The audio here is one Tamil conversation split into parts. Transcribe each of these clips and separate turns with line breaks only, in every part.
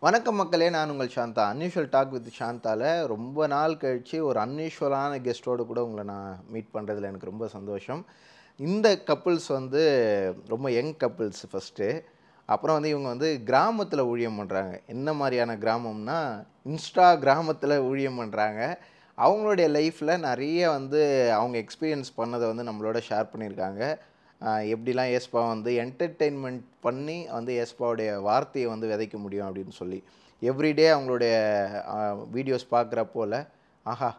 வணக்கம் மக்களே, நான் உங்கள் சாந்தா. அன்யூஷுவல் டாக் வித் சாந்தால ரொம்ப நாள் கழிச்சு ஒரு அன்யூஷுவலான கெஸ்ட்டோடு கூட உங்களை நான் மீட் பண்ணுறதுல எனக்கு ரொம்ப சந்தோஷம். இந்த கப்புள்ஸ் வந்து ரொம்ப யங் கப்புள்ஸ் ஃபஸ்ட்டு. அப்புறம் வந்து இவங்க வந்து கிராமத்தில் ஊழியம் பண்ணுறாங்க. என்ன மாதிரியான கிராமம்னா, இன்ஸ்டா கிராமத்தில் ஊழியம் பண்ணுறாங்க. அவங்களுடைய லைஃப்பில் நிறைய வந்து அவங்க எக்ஸ்பீரியன்ஸ் பண்ணதை வந்து நம்மளோட ஷேர் பண்ணியிருக்காங்க. எப்படிலாம் ஏஸ்பா வந்து என்டர்டெயின்மெண்ட் பண்ணி வந்து ஏஸ்பாவுடைய வார்த்தையை வந்து விதைக்க முடியும் அப்படின்னு சொல்லி எவ்ரிடே அவங்களுடைய வீடியோஸ் பார்க்குறப்போல ஆஹா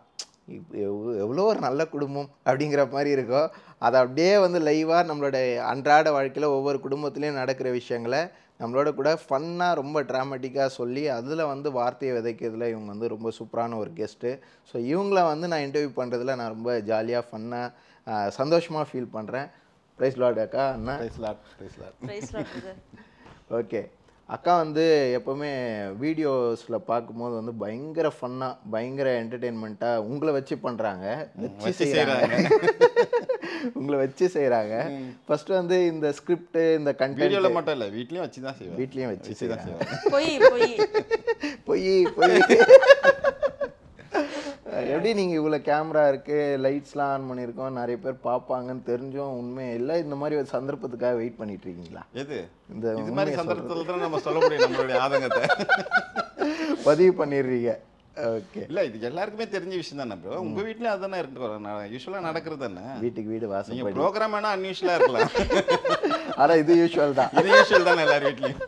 எவ்வளோ ஒரு நல்ல குடும்பம் அப்படிங்கிற மாதிரி இருக்கும். அதை அப்படியே வந்து லைவாக நம்மளோட அன்றாட வாழ்க்கையில் ஒவ்வொரு குடும்பத்துலேயும் நடக்கிற விஷயங்களை நம்மளோட கூட ஃபன்னாக ரொம்ப ட்ராமேட்டிக்காக சொல்லி அதில் வந்து வார்த்தையை விதைக்கிறதுல இவங்க வந்து ரொம்ப சூப்பரான ஒரு கெஸ்ட்டு. ஸோ இவங்கள வந்து நான் இன்டர்வியூ பண்ணுறதுல நான் ரொம்ப ஜாலியாக ஃபன்னாக சந்தோஷமாக ஃபீல் பண்ணுறேன். பிரைஸ் லார்ட் அக்கா. அண்ணா
பிரைஸ் லார்ட்.
ஓகே, அக்கா வந்து எப்போவுமே வீடியோஸில் பார்க்கும்போது வந்து பயங்கர ஃபன்னாக பயங்கர என்டர்டெயின்மெண்ட்டாக உங்களை வச்சு பண்ணுறாங்க, உங்களை வச்சு செய்கிறாங்க. ஃபர்ஸ்ட் வந்து இந்த ஸ்கிரிப்ட் இந்த கண்டென்ட்
மட்டும் இல்லை, வீட்லேயும் வச்சு தான் செய்வேன்.
வீட்லேயும் வச்சு செய்வாங்க. பொய் எப்படி நீங்கள் இவ்வளோ கேமரா இருக்குது, லைட்ஸ்லாம் ஆன் பண்ணியிருக்கோம், நிறைய பேர் பார்ப்பாங்கன்னு தெரிஞ்சும் உண்மையே இல்லை, இந்த மாதிரி ஒரு சந்தர்ப்பத்துக்காக வெயிட் பண்ணிட்டு இருக்கீங்களா?
எது இந்த மாதிரி சந்தர்ப்பத்தில் தான் நம்ம சொல்ல முடியும் நம்மளுடைய ஆதங்கத்தை
பதிவு பண்ணிடுறீங்க. ஓகே,
இல்லை இது எல்லாருக்குமே தெரிஞ்ச விஷயம் தானே ப்ரோ. உங்கள் வீட்லேயும் அதுதானே இருக்கும், யூஸ்வலாக நடக்கிறது தானே.
வீட்டுக்கு வீடு வாசல்.
நீங்கள் ப்ரோக்ராம் வேணால் அன்யூஷுவலாக இருக்கலாம்,
ஆனால் இது யூஸ்வல் தான்.
இது யூஸ்வல் தானே எல்லார் வீட்லேயும்.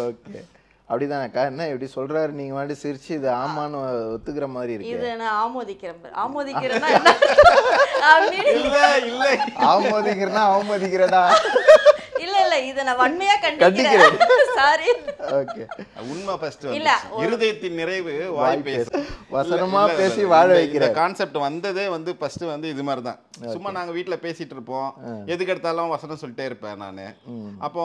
ஓகே, அப்படிதானக்கா. என்ன எப்படி சொல்றாரு, நீங்க வந்து சிரிச்சு இது ஆமான்னு ஒத்துக்கிற மாதிரி இருக்கு.
இது நான் ஆமோதிக்கிறேன். ஆமோதிக்கிறேன்னா
இல்ல இல்ல
ஆமோதிக்கிறேன்னா அவமதிக்கிறடா.
இல்ல இல்ல, இத நான் வன்மையா கண்டிக்கிறேன். சாரி.
ஓகே,
உண்மை ஃபர்ஸ்ட்
இல்ல,
இருதயத்தின் நிறைவு வாய் பேசு.
வசனமா பேசி வாழ வைக்கிற
கான்செப்ட் வந்ததே வந்து ஃபர்ஸ்ட் வந்து இது மாதிரி தான். சும்மா நாங்க வீட்ல பேசிட்டு இருப்போம், எதுக்கு எடுத்தாலும் வசனம் சொல்லிட்டே இருப்பேன் நானு. அப்போ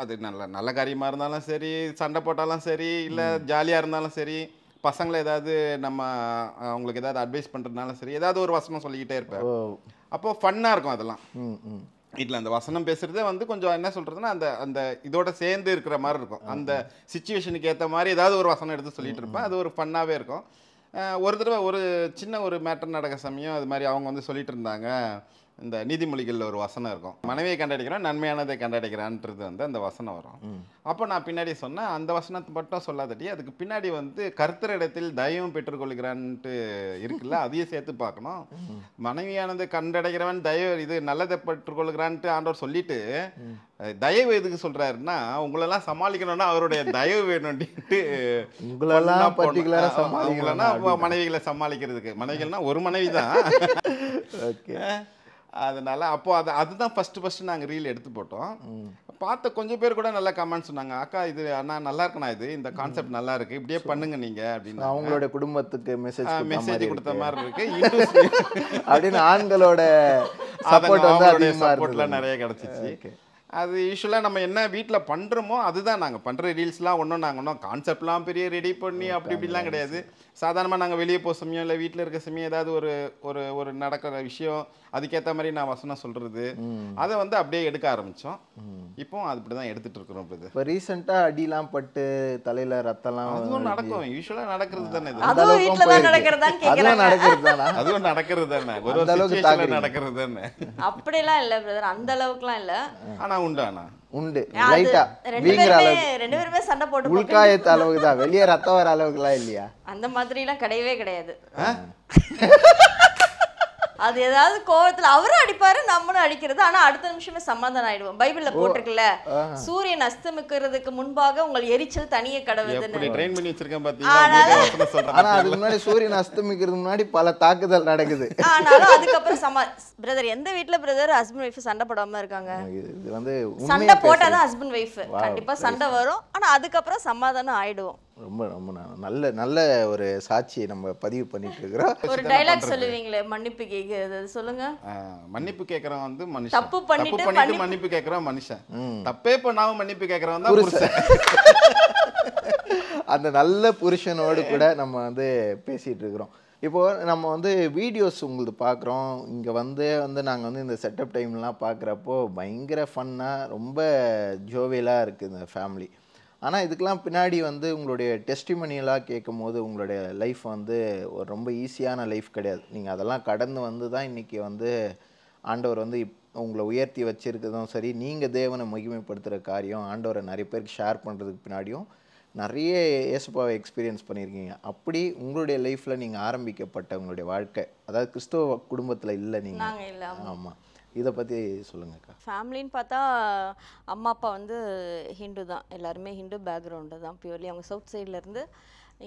அது நல்ல காரியமா இருந்தாலும் சரி, சண்டை போட்டாலும் சரி, இல்ல ஜாலியா இருந்தாலும் சரி, பசங்களை ஏதாவது நம்ம அவங்களுக்கு ஏதாவது அட்வைஸ் பண்றதுனாலும் சரி, ஏதாவது ஒரு வசனம் சொல்லிக்கிட்டே இருப்பேன். அப்போ ஃபன்னா இருக்கும் அதெல்லாம். வீட்டில் அந்த வசனம் பேசுறதே வந்து கொஞ்சம் என்ன சொல்றதுன்னா அந்த அந்த இதோட சேர்ந்து இருக்கிற மாதிரி இருக்கும். அந்த சிச்சுவேஷனுக்கு ஏற்ற மாதிரி ஏதாவது ஒரு வசனம் எடுத்து சொல்லிட்டு இருப்பேன். அது ஒரு ஃபன்னாகவே இருக்கும். ஒரு தடவை ஒரு சின்ன ஒரு மேட்டர் நடக்க சமயம் அது மாதிரி அவங்க வந்து சொல்லிட்டு இருந்தாங்க. இந்த நீதிமொழிகளில் ஒரு வசனம் இருக்கும், மனைவியை கண்டடிக்கிறான் நன்மையானதை கண்டடிக்கிறான்றது வந்து அந்த வசனம் வரும். அப்போ நான் பின்னாடி சொன்னேன், அந்த வசனத்தை மட்டும் சொல்லாதட்டி அதுக்கு பின்னாடி வந்து கர்த்தரிடத்தில் தயவும் பெற்றுக்கொள்கிறான்ட்டு இருக்குல்ல, அதையும் சேர்த்து பார்க்கணும். மனைவியானது கண்டடைகிறவன் தயவு இது நல்லதை பெற்றுக்கொள்கிறான்ட்டு ஆண்டவர் சொல்லிட்டு தயவு எதுக்கு சொல்றாருன்னா, உங்களெல்லாம் சமாளிக்கணும்னா அவருடைய தயவு வேணும்ட்டு, உங்களெல்லாம் மனைவிகளை சமாளிக்கிறதுக்கு. மனைவிகள்னா ஒரு மனைவி தான்.
ஓகே,
அதனால அப்போ அதுதான் ஃபர்ஸ்ட் நாங்கள் ரீல் எடுத்து போட்டோம். பார்த்த கொஞ்சம் பேர் கூட நல்ல கமெண்ட் சொன்னாங்க, அக்கா இது அண்ணா நல்லா இருக்குண்ணா, இது இந்த கான்செப்ட் நல்லா இருக்கு, இப்படியே பண்ணுங்க நீங்க அப்படின்னு.
அவங்களோட குடும்பத்துக்கு மெசேஜ்
கொடுத்த மாதிரி இருக்கு
அப்படின்னு ஆண்களோட
சப்போர்ட்லாம் நிறைய கிடைச்சிச்சு. அது யூஸ்வலாக நம்ம என்ன வீட்டில் பண்ணுறோமோ அதுதான் நாங்கள் பண்ணுற ரீல்ஸ்லாம் ஒன்றும் நாங்கள் ஒன்றும் கான்செப்ட்லாம் பெரிய ரெடி பண்ணி அப்படி இப்படிலாம் கிடையாது. சாதாரணமாக நாங்கள் வெளியே போக சமயம் இல்லை வீட்டில் இருக்க சமயம் ஏதாவது ஒரு நடக்கிற விஷயம் அதுக்கேற்ற மாதிரி நான் வசனம் சொல்கிறது அதை வந்து அப்படியே எடுக்க ஆரம்பித்தோம். இப்போ அப்படி தான் எடுத்துகிட்டு இருக்கிறோம்.
இப்போ ரீசெண்டாக அடிலாம் பட்டு தலையில் ரத்தம்லாம்
அதுவும் நடக்கும், யூஸ்வலாக நடக்கிறது தானே.
அதுவும் நடக்கிறது
தானே, ஒரு சிச்சுவேஷன்ல நடக்கிறது தானே.
அப்படிலாம் இல்லை பிரதர், அந்த அளவுக்குலாம் இல்லை.
ஆனால் உண்டு
லைட்டா வீங்கற அளவுக்கு
ரெண்டு பேருமே சண்டை போட்டு
உள்காயத்த அளவுக்கு தான், வெளியே ரத்தம் வர அளவுக்குலாம் இல்லையா?
அந்த மாதிரிலாம் கிடையவே கிடையாது. அது ஏதாவது கோவத்துல அவரும் அடிப்பாரு நம்மளும் அடிக்கிறது, ஆனா அடுத்த நிமிஷமே சமாதானம் ஆயிடுவோம். பைபிள்ல போட்டிருக்குல்ல, சூரியன் அஸ்தமிக்கிறதுக்கு முன்பாக உங்கள் எரிச்சல் தனியே கடவுதுன்னு
ட்ரெயின் பண்ணி வச்சிருக்கேன் பாத்தீங்களா.
ஆனா அதுக்கு முன்னாடி சூரியன் அஸ்தமிக்கிறதுக்கு முன்னாடி பல தாக்குதல் நடக்குது.
ஆனாலும் அதுக்கப்புறம் பிரதர் எந்த வீட்ல பிரதர் ஹஸ்பண்ட் ஒய்ஃப் சண்டை போடாம இருக்காங்க?
இது வந்து
சண்டை போட்டாதான் ஹஸ்பண்ட் ஒய்ஃப் கண்டிப்பா சண்டை வரும், ஆனா அதுக்கப்புறம் சமாதானம் ஆயிடுவோம்.
ரொம்ப ரொம்ப நல்ல ஒரு சாட்சியை நம்ம பதிவு பண்ணிட்டு இருக்கிறோம்.
ஒரு டைலாக் சொல்லுவீங்களே, மன்னிப்பு கேக்குறது, சொல்லுங்க.
மன்னிப்பு கேக்குறவன் வந்து மனுஷன்,
தப்பு பண்ணிட்டு
மன்னிப்பு கேக்குறவன் மனுஷன், தப்பே பண்ணாம மன்னிப்பு கேக்குறவன் தான் புருஷன்.
அந்த நல்ல புருஷனோடு கூட நம்ம வந்து பேசிட்டு இருக்கிறோம். இப்போது நம்ம வந்து வீடியோஸ் உங்களுக்கு பார்க்குறோம், இங்கே வந்து நாங்கள் வந்து இந்த செட்டப் டைம்லாம் பார்க்குறப்போ பயங்கர ஃபன்னாக ரொம்ப ஜோவியலாக இருக்குது இந்த ஃபேமிலி. ஆனால் இதுக்கெல்லாம் பின்னாடி வந்து உங்களுடைய டெஸ்டிமனியலாக கேட்கும் போது உங்களுடைய லைஃப் வந்து ஒரு ரொம்ப ஈஸியான லைஃப் கிடையாது. நீங்கள் அதெல்லாம் கடந்து வந்து தான் இன்றைக்கி வந்து ஆண்டவர் வந்து உங்களை உயர்த்தி வச்சிருக்கிறதும் சரி, நீங்கள் தேவனை மகிமைப்படுத்துகிற காரியம் ஆண்டவரை நிறைய பேருக்கு ஷேர் பண்ணுறதுக்கு பின்னாடியும் நிறைய இயேசுப்பாவை எக்ஸ்பீரியன்ஸ் பண்ணியிருக்கீங்க. அப்படி உங்களுடைய லைஃப்பில் நீங்கள் ஆரம்பிக்கப்பட்ட உங்களுடைய வாழ்க்கை, அதாவது கிறிஸ்தவ குடும்பத்தில் இல்லை நீங்கள்.
நாங்கள் இல்லை.
ஆமாம், இதை பற்றி சொல்லுங்கக்கா.
ஃபேமிலின்னு பார்த்தா அம்மா அப்பா வந்து ஹிந்து தான், எல்லாருமே ஹிந்து பேக்ரவுண்டு தான் பியூர்லி. அவங்க சவுத் சைட்லேருந்து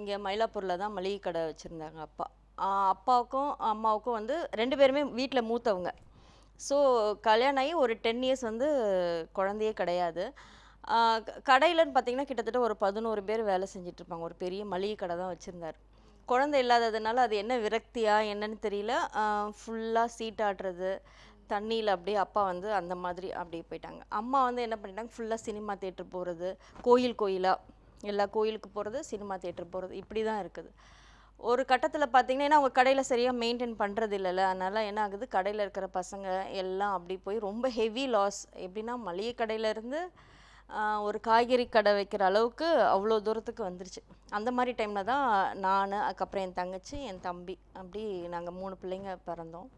இங்கே மயிலாப்பூரில் தான் மளிகை கடை வச்சுருந்தாங்க அப்பா. அப்பாவுக்கும் அம்மாவுக்கும் வந்து 2 பேருமே வீட்டில் மூத்தவங்க. ஸோ கல்யாணம் ஆகி ஒரு 10 இயர்ஸ் வந்து குழந்தையே கிடையாது. கடையிலன்னு பார்த்தீங்கன்னா கிட்டத்தட்ட ஒரு 11 பேர் வேலை செஞ்சிட்ருப்பாங்க. ஒரு பெரிய மளிகை கடை தான் வச்சுருந்தார். குழந்தை இல்லாததுனால அது என்ன விரக்தியா என்னன்னு தெரியல, ஃபுல்லாக சீட்டாடுறது, தண்ணியில் அப்படியே அப்பா வந்து அந்த மாதிரி அப்படியே போயிட்டாங்க. அம்மா வந்து என்ன பண்ணிட்டாங்க, ஃபுல்லாக சினிமா தேட்டர் போகிறது, கோயிலாக எல்லா கோயிலுக்கு போகிறது, சினிமா தேட்டர் போகிறது, இப்படி தான் இருக்குது. ஒரு கட்டத்தில் பார்த்தீங்கன்னா, ஏன்னா அவங்க கடையில் சரியாக மெயின்டைன் பண்ணுறது இல்லைல்ல, அதனால் என்ன ஆகுது, கடையில் இருக்கிற பசங்க எல்லாம் அப்படி போய் ரொம்ப ஹெவி லாஸ். எப்படின்னா மளிகை கடையிலேருந்து ஒரு காய்கறி கடை வைக்கிற அளவுக்கு அவ்வளோ தூரத்துக்கு வந்துருச்சு. அந்த மாதிரி டைமில் தான் நான், அதுக்கப்புறம் என் தங்கச்சி, என் தம்பி, அப்படி நாங்கள் 3 பிள்ளைங்க பிறந்தோம்.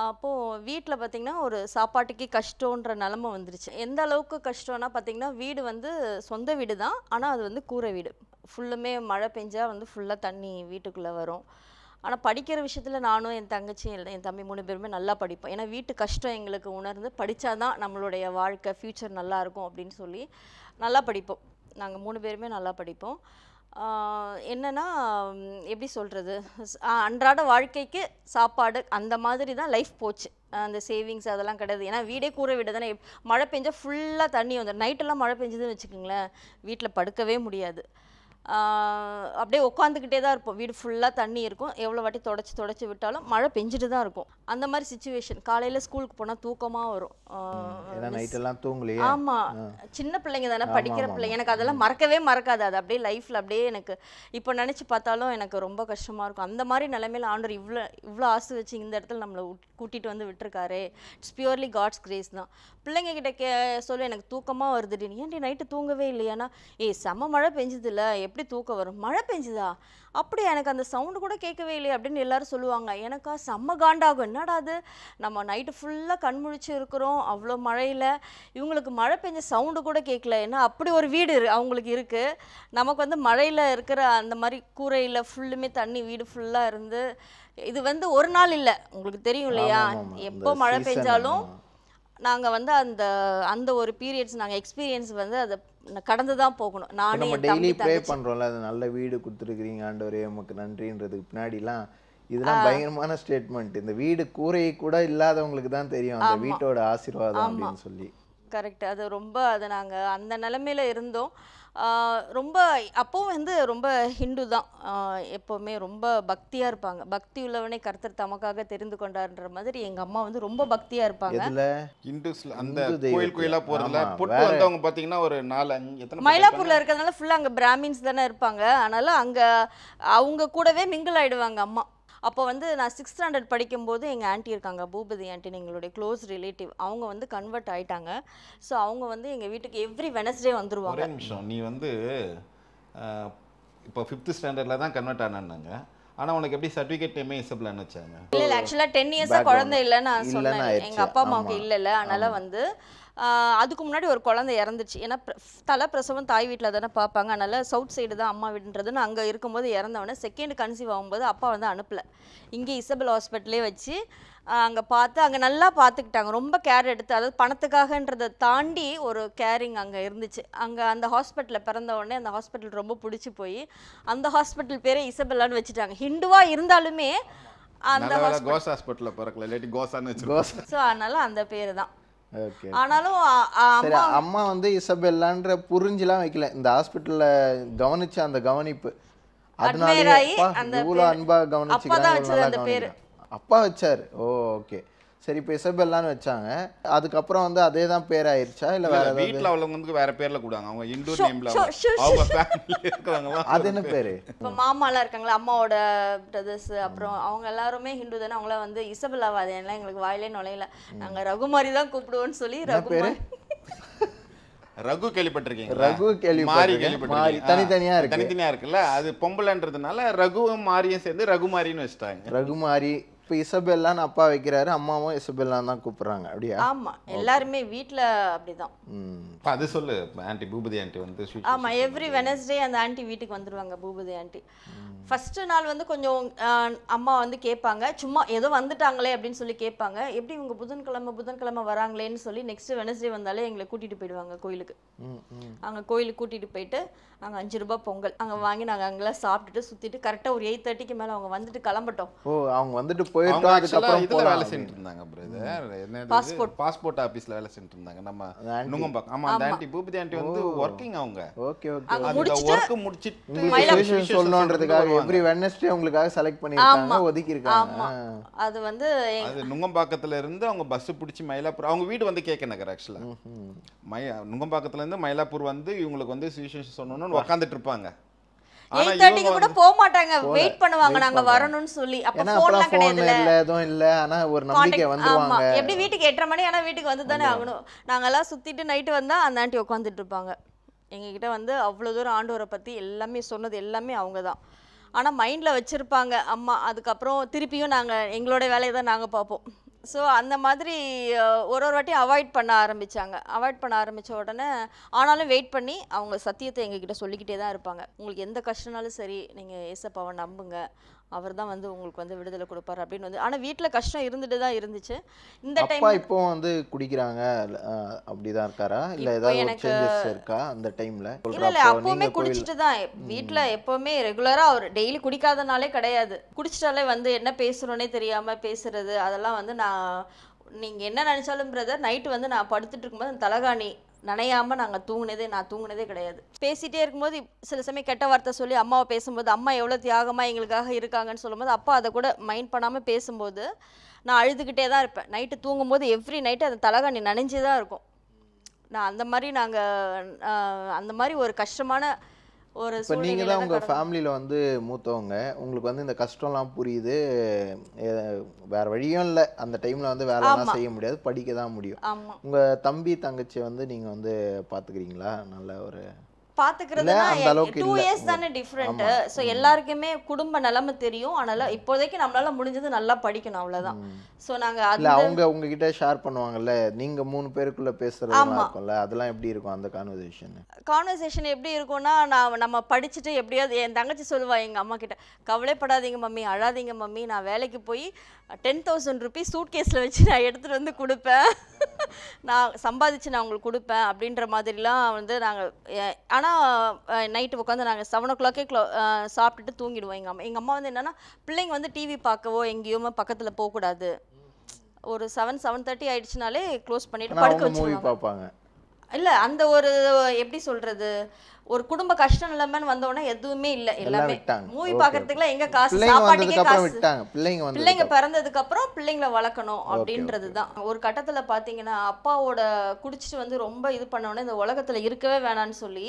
அப்போது வீட்டில் பார்த்திங்கன்னா ஒரு சாப்பாட்டுக்கே கஷ்டன்ற நிலமை வந்துருச்சு. எந்த அளவுக்கு கஷ்டம்னா பார்த்திங்கன்னா, வீடு வந்து சொந்த வீடு தான், ஆனால் அது வந்து கூரை வீடு. ஃபுல்லுமே மழை பெஞ்சால் வந்து ஃபுல்லாக தண்ணி வீட்டுக்குள்ளே வரும். ஆனால் படிக்கிற விஷயத்தில் நானும் என் தங்கச்சி என் தம்பி 3 பேருமே நல்லா படிப்போம். ஏன்னா வீட்டு கஷ்டம் எங்களுக்கு உணர்ந்து படித்தாதான் நம்மளுடைய வாழ்க்கை ஃப்யூச்சர் நல்லாயிருக்கும் அப்படின்னு சொல்லி நல்லா படிப்போம். நாங்கள் 3 பேருமே நல்லா படிப்போம். என்னென்னா எப்படி சொல்கிறது, அன்றாட வாழ்க்கைக்கு சாப்பாடு அந்த மாதிரி தான் லைஃப் போச்சு. அந்த சேவிங்ஸ் அதெல்லாம் கிடையாது. ஏன்னா வீடே கூரை வீடு தானே, மழை பெஞ்சால் ஃபுல்லாக தண்ணி வந்துடும். நைட்டெல்லாம் மழை பெஞ்சதுன்னு வச்சுக்கோங்களேன், வீட்டில் படுக்கவே முடியாது. அப்படியே உட்காந்துக்கிட்டே தான் இருப்போம். வீடு ஃபுல்லாக தண்ணி இருக்கும். எவ்வளோ வாட்டி தொடச்சி விட்டாலும் மழை பெஞ்சிட்டு தான் இருக்கும். அந்த மாதிரி சுச்சுவேஷன். காலையில் ஸ்கூலுக்கு போனால் தூக்கமாக வரும்.
நைட்டெல்லாம் தூங்கலையே.
ஆமாம், சின்ன பிள்ளைங்க தானே, படிக்கிற பிள்ளைங்க. எனக்கு அதெல்லாம் மறக்கவே மறக்காது. அது அப்படியே லைஃப்பில் அப்படியே எனக்கு இப்போ நினச்சி பார்த்தாலும் எனக்கு ரொம்ப கஷ்டமாக இருக்கும். அந்த மாதிரி நிலைமையில் ஆண்டவர் இவ்வளோ ஆசை வச்சு இந்த இடத்துல நம்மளை கூட்டிகிட்டு வந்து விட்டுருக்காரு. இட்ஸ் பியூர்லி காட்ஸ் கிரேஸ் தான். பிள்ளைங்க கிட்ட சொல்லி எனக்கு தூக்கமாக வருதுடி, ஏன்டி நைட்டு தூங்கவே இல்லையானா, செம்ம மழை பெஞ்சுது இல்லை, எப்படி தூக்கம் வரும், மழை பெஞ்சுதா, அப்படி எனக்கு அந்த சவுண்டு கூட கேட்கவே இல்லையே அப்படின்னு எல்லாரும் சொல்லுவாங்க. எனக்கா செம்ம காண்டாகும். என்னடா அது, நம்ம நைட்டு ஃபுல்லாக கண்முழிச்சு இருக்கிறோம் அவ்வளோ மழையில், இவங்களுக்கு மழை பெஞ்ச சவுண்டு கூட கேட்கல. ஏன்னா அப்படி ஒரு வீடு அவங்களுக்கு இருக்குது. நமக்கு வந்து மழையில் இருக்கிற அந்த மாதிரி கூரையில் ஃபுல்லுமே தண்ணி வீடு ஃபுல்லாக இருந்து, இது வந்து ஒரு நாள் இல்லை, உங்களுக்கு தெரியும் இல்லையா, எப்போ மழை பெஞ்சாலும் நாங்கள் வந்து அந்த அந்த ஒரு பீரியட்ஸ் நாங்கள் எக்ஸ்பீரியன்ஸ் வந்து அதை கடந்து தான் போகணும். நானே
டெய்லி ப்ரே பண்ணுறோம்ல, அது நல்ல வீடு கொடுத்துருக்குறீங்க ஆண்டவரே உமக்கு நன்றின்றதுக்கு பின்னாடிலாம் இதெல்லாம் பயங்கரமான ஸ்டேட்மெண்ட். இந்த வீடு கூரை கூட இல்லாதவங்களுக்கு தான் தெரியும் அந்த வீட்டோட ஆசீர்வாதம் அப்படின்னு சொல்லி.
கரெக்ட். அது ரொம்ப அதை நாங்கள் அந்த நிலைமையில இருந்தோம். ரொம்ப அப்போவும் வந்து ரொம்ப ஹிந்து தான், எப்போவுமே ரொம்ப பக்தியாக இருப்பாங்க. பக்தி உள்ளவனே கர்த்தர் தமக்காக தெரிந்து கொண்டார்ன்ற மாதிரி எங்கள் அம்மா வந்து ரொம்ப பக்தியாக இருப்பாங்க.
இந்துஸ்ல அந்த கோயிலாக போகிறதுல பொட்டு வந்தவங்க பார்த்தீங்கன்னா ஒரு 4-5
மயிலாப்பூரில் இருக்கிறதுனால ஃபுல்லாக அங்கே பிராமின்ஸ் தானே இருப்பாங்க. அதனால் அங்கே அவங்க கூடவே மிங்கிள் ஆகிடுவாங்க அம்மா. அப்போ வந்து நான் 6th ஸ்டாண்டர்ட் படிக்கும்போது எங்கள் ஆண்டி இருக்காங்க, பூபதி ஆண்டின்னு, எங்களுடைய க்ளோஸ் ரிலேட்டிவ். அவங்க வந்து கன்வெர்ட் ஆகிட்டாங்க. ஸோ அவங்க வந்து எங்கள் வீட்டுக்கு எவ்ரி வெனஸ்டே வந்துருவாங்க.
ஒரே நிமிஷம், நீ வந்து இப்போ 5th ஸ்டாண்டர்டில் தான் கன்வெர்ட் ஆனாங்க. ஆனால் உனக்கு எப்படி சர்டிஃபிகேட் நேமே இசபிளான்னு வச்சாங்க?
இல்லை ஆக்சுவலாக 10 இயர்ஸாக குழந்தை இல்லைன்னு நான் சொன்னேன். எங்கள் அப்பா அம்மாவுக்கு இல்லைல்ல, அதனால் வந்து அதுக்கு முன்னாடி ஒரு குழந்தை இறந்துச்சு. ஏன்னா தலை பிரசவம் தாய் வீட்டில் தானே பார்ப்பாங்க. அதனால் சவுத் சைடு தான் அம்மா வீடுன்றதுன்னு அங்கே இருக்கும்போது இறந்தவொடனே 2nd கன்சீவ் ஆகும்போது அப்பா வந்து அனுப்பலை. இங்கே இசபெல் ஹாஸ்பிட்டலே வச்சு அங்கே பார்த்து அங்கே நல்லா பார்த்துக்கிட்டாங்க. ரொம்ப கேர் எடுத்து, அதாவது பணத்துக்காகன்றதை தாண்டி ஒரு கேரிங் அங்கே இருந்துச்சு. அங்கே அந்த ஹாஸ்பிட்டலில் பிறந்த உடனே அந்த ஹாஸ்பிட்டல் ரொம்ப பிடிச்சி போய் அந்த ஹாஸ்பிட்டல் பேரே இசபெல்லான்னு வச்சுட்டாங்க. ஹிந்துவாக இருந்தாலுமே அந்த
ஹாஸ்பிட்டலில் பிறக்கல, இல்லாட்டி கோசான்னு வச்சு.
ஸோ அதனால அந்த பேர் தான். ஆனாலும்
அம்மா வந்து இசபெல்லான்ற புரிஞ்சுலாம் வைக்கல, இந்த ஹாஸ்பிட்டல்ல கவனிச்ச அந்த கவனிப்பு, அதனால இவ்வளோ அன்பா கவனிச்சு அப்பா வச்சாரு. ஓ ஓகே, சரி. இப்போ இசபெல்லான்னு வச்சாங்க, அதுக்கப்புறம் வந்து அதே தான் பேர் ஆயிருச்சா இல்லை வேற ஏதாவது?
வீட்டில் அவங்களுக்கு வந்து வேற பேர்ல கூடாங்க, அவங்க இந்து நேம்ல அவங்க ஃபேமிலி இருக்காங்க.
அது என்ன பேரு?
இப்போ மாமாலாம் இருக்காங்களா, அம்மாவோட பிரதர்ஸ், அப்புறம் அவங்க எல்லாருமே ஹிந்து தானே. அவங்கள வந்து இசபெல்லாவாது எல்லாம் எங்களுக்கு வாயிலே நுழையில, நாங்கள் ரகுமாரி தான் கூப்பிடுவோன்னு சொல்லி ரகுமாரி.
ரகு கேள்விப்பட்டிருக்கீங்க?
ரகு
மாறி
கேள்விப்பட்டிருக்கேன்.
கேள்விப்பட்டிருக்கீங்க?
தனித்தனியா இருக்கு.
தனித்தனியா இருக்குல்ல, அது பொம்பளைன்றதுனால ரகுவும் மாரியும் சேர்ந்து ரகுமாரின்னு வச்சுட்டாங்க.
ரகுமாரி. இப்போ இசபெல்லான்னு அப்பா வைக்கிறாரு, அம்மாவும் இசபெல்லான்னு தான் கூப்பிடுறாங்க, அப்படியா?
ஆமா, எல்லாருமே வீட்ல அப்படிதான்.
அது சொல்லு ஆண்டி, பூபதி ஆண்டி வந்து
ஆமா, எவ்ரி வெனஸ்டே அந்த ஆண்டி வீட்டுக்கு வந்துருவாங்க, பூபதி ஆண்டி. ஃபர்ஸ்ட் நாள் வந்து கொஞ்சம் அம்மா வந்து கேட்பாங்க, சும்மா ஏதோ வந்துட்டாங்களே அப்படின்னு சொல்லி கேட்பாங்க. எப்படி இவங்க புதன்கிழமை வராங்களேன்னு சொல்லி நெக்ஸ்ட் வெனஸ்டே வந்தாலே எங்களை கூட்டிட்டு போயிடுவாங்க கோயிலுக்கு. அங்கே கோயிலுக்கு கூட்டிட்டு போயிட்டு அங்கே 5 ரூபாய் பொங்கல் அங்கே வாங்கி நாங்கள் அங்கெல்லாம் சாப்பிட்டுட்டு சுற்றிட்டு கரெக்டாக ஒரு 8:30க்கு மேலே அவங்க வந்துட்டு கிளம்பட்டோம்.
ஓ, அவங்க வந்துட்டு போயிட்டோம். அதுக்கப்புறம்
இதுல வேலை செஞ்சுட்டு இருந்தாங்க பிரதர், என்ன பாஸ்போர்ட் ஆபீஸ்ல வேலை செஞ்சுட்டு இருந்தாங்க நம்ம நுங்கம்பாக்கம். ஆமா, அந்த ஆண்டி பூபதி ஆண்டி வந்து வர்க்கிங் அவங்க.
Okay okay.
அந்த வர்க் முடிச்சிட்டு
சொல்லணும்ன்றதுக்காக எவ்ரி வெட்னஸ்டே உங்களுக்காக செலக்ட் பண்ணிருக்காங்க, ஒதுக்கி இருக்காங்க.
அது வந்து
அது நுங்கம்பாக்கத்துல இருந்து அவங்க பஸ் பிடிச்சி மயிலாப்பூர், அவங்க வீடு வந்து கேக்க நகர். ஆக்சுவலா நுங்கம்பாக்கத்துல இருந்து மயிலாப்பூர் வந்து இவங்களுக்கு வந்து சுவிசேஷம் சொன்னோன்னு உட்காந்துட்டு இருப்பாங்க.
8:30க்கு கூட போக மாட்டாங்க, வெயிட் பண்ணுவாங்க நாங்க வரணும்னு சொல்லி. அப்ப போன்லாம் கிடையாதுல,
எதுவும் இல்ல. ஆனா ஒரு நம்பிக்கை வந்துருவாங்க.
எப்படி வீட்டுக்கு 8:30 மணி ஆனா வீட்டுக்கு வந்து தானே ஆகணும். நாங்கெல்லாம் சுத்திட்டு நைட்டு வந்தா அந்த ஆண்டி உட்காந்துட்டு இருப்பாங்க. எங்ககிட்ட வந்து அவ்வளவு தூரம் ஆண்டவரை பத்தி எல்லாமே சொன்னது எல்லாமே அவங்க தான். ஆனா மைண்ட்ல வச்சிருப்பாங்க அம்மா. அதுக்கப்புறம் திருப்பியும் நாங்க எங்களோட வேலையை தான் நாங்க பார்ப்போம். ஸோ அந்த மாதிரி ஒரு வாட்டி அவாய்ட் பண்ண ஆரம்பித்த உடனே ஆனாலும் வெயிட் பண்ணி அவங்க சத்தியத்தை எங்ககிட்ட சொல்லிக்கிட்டே தான் இருப்பாங்க. உங்களுக்கு எந்த கஷ்டம்னாலும் சரி, நீங்கள் ஏசப்பாவை நம்புங்க, அவர் தான் வந்து உங்களுக்கு வந்து விடுதலை கொடுப்பாரு அப்படின்னு வந்து. ஆனால் வீட்டில் கஷ்டம் இருந்துட்டு தான் இருந்துச்சு. இந்த டைம்
இப்போ வந்து குடிக்கிறாங்க அப்படிதான் இருக்காரா, இல்லை ஏதாவது சேஞ்சஸ் இருக்கா அந்த டைம்ல?
இல்லை அப்பவுமே குடிச்சிட்டு தான் வீட்டில் எப்பவுமே ரெகுலராக அவர் டெய்லி குடிக்காதனாலே கிடையாது. குடிச்சிட்டாலே வந்து என்ன பேசுகிறோன்னே தெரியாமல் பேசுறது அதெல்லாம் வந்து நீங்கள் என்ன நினச்சாலும் பிரதர், நைட்டு வந்து நான் படுத்துட்டு இருக்கும்போது அந்த தலகாணி நனையாமல் நான் தூங்குனதே கிடையாது. பேசிகிட்டே இருக்கும்போது சில சமயம் கெட்ட வார்த்தை சொல்லி அம்மாவை பேசும்போது, அம்மா எவ்வளோ தியாகமாக எங்களுக்காக இருக்காங்கன்னு சொல்லும்போது அப்பா அதை கூட மைண்ட் பண்ணாமல் பேசும்போது நான் அழுதுகிட்டே தான் இருப்பேன். நைட்டு தூங்கும்போது எவ்ரி நைட்டு அந்த தலகாணி நனைஞ்சே தான் இருக்கும். நான் அந்த மாதிரி ஒரு கஷ்டமான ஒரு
இப்போ நீங்கள் தான் உங்கள் ஃபேமிலியில் வந்து மூத்தவங்க, உங்களுக்கு வந்து இந்த கஷ்டம்லாம் புரியுது, வேறு வழியும் இல்லை, அந்த டைமில் வந்து வேலைலாம் செய்ய முடியாது, படிக்க தான் முடியும். உங்கள் தம்பி தங்கச்சி வந்து நீங்கள் வந்து பார்த்துக்கிறீங்களா? நல்ல ஒரு
பார்த்துக்கிறதுனா 2 இயர்ஸ் தானே டிஃப்ரெண்ட். ஸோ எல்லாருக்குமே குடும்ப நிலைமை தெரியும். அதனால இப்போதைக்கு நம்மளால முடிஞ்சது நல்லா படிக்கணும், அவ்வளோதான். ஸோ நாங்கள்
அவங்க உங்ககிட்ட ஷேர் பண்ணுவாங்கல்ல, நீங்கள் 3 பேருக்குள்ள பேசுறதுலாம் இருக்கும்ல, அதெல்லாம் எப்படி இருக்கும் அந்த கான்வர்சேஷன்
எப்படி இருக்கும்னா, நம்ம படிச்சுட்டு எப்படியாவது என் தங்கச்சி சொல்லுவா எங்கள் அம்மா கிட்ட, கவலைப்படாதீங்க மம்மி, அழாதீங்க மம்மி, நான் வேலைக்கு போய் 10,000 rupees சூட் கேஸில் வச்சு நான் எடுத்துகிட்டு வந்து கொடுப்பேன், நான் சம்பாதிச்சு நான் உங்களுக்கு கொடுப்பேன் அப்படின்ற மாதிரிலாம் வந்து நாங்கள். ஆனால் நைட்டு உட்காந்து நாங்கள் 7 o'clock சாப்பிட்டுட்டு தூங்கிடுவோம். எங்கள் அம்மா வந்து என்னென்னா, பிள்ளைங்க வந்து டிவி பார்க்கவோ எங்கேயுமே பக்கத்தில் போகக்கூடாது, ஒரு 7:30 ஆயிடுச்சுனாலே க்ளோஸ் பண்ணிட்டு படுக்க வச்சுருவாங்க. இல்லை அந்த ஒரு எப்படி சொல்கிறது, ஒரு குடும்ப கஷ்டம் நிலைமைன்னு வந்தோடனே எதுவுமே இல்லை, எல்லாமே மூவி பார்க்கறதுக்குலாம் எங்க காசு, சாப்பாட்டுக்கே காசு. பிள்ளைங்க பிறந்ததுக்கு அப்புறம் பிள்ளைங்களை வளர்க்கணும் அப்படின்றது தான். ஒரு கட்டத்துல பாத்தீங்கன்னா அப்பாவோட குடிச்சிட்டு வந்து ரொம்ப இது பண்ணோடனே இந்த உலகத்துல இருக்கவே வேணான்னு சொல்லி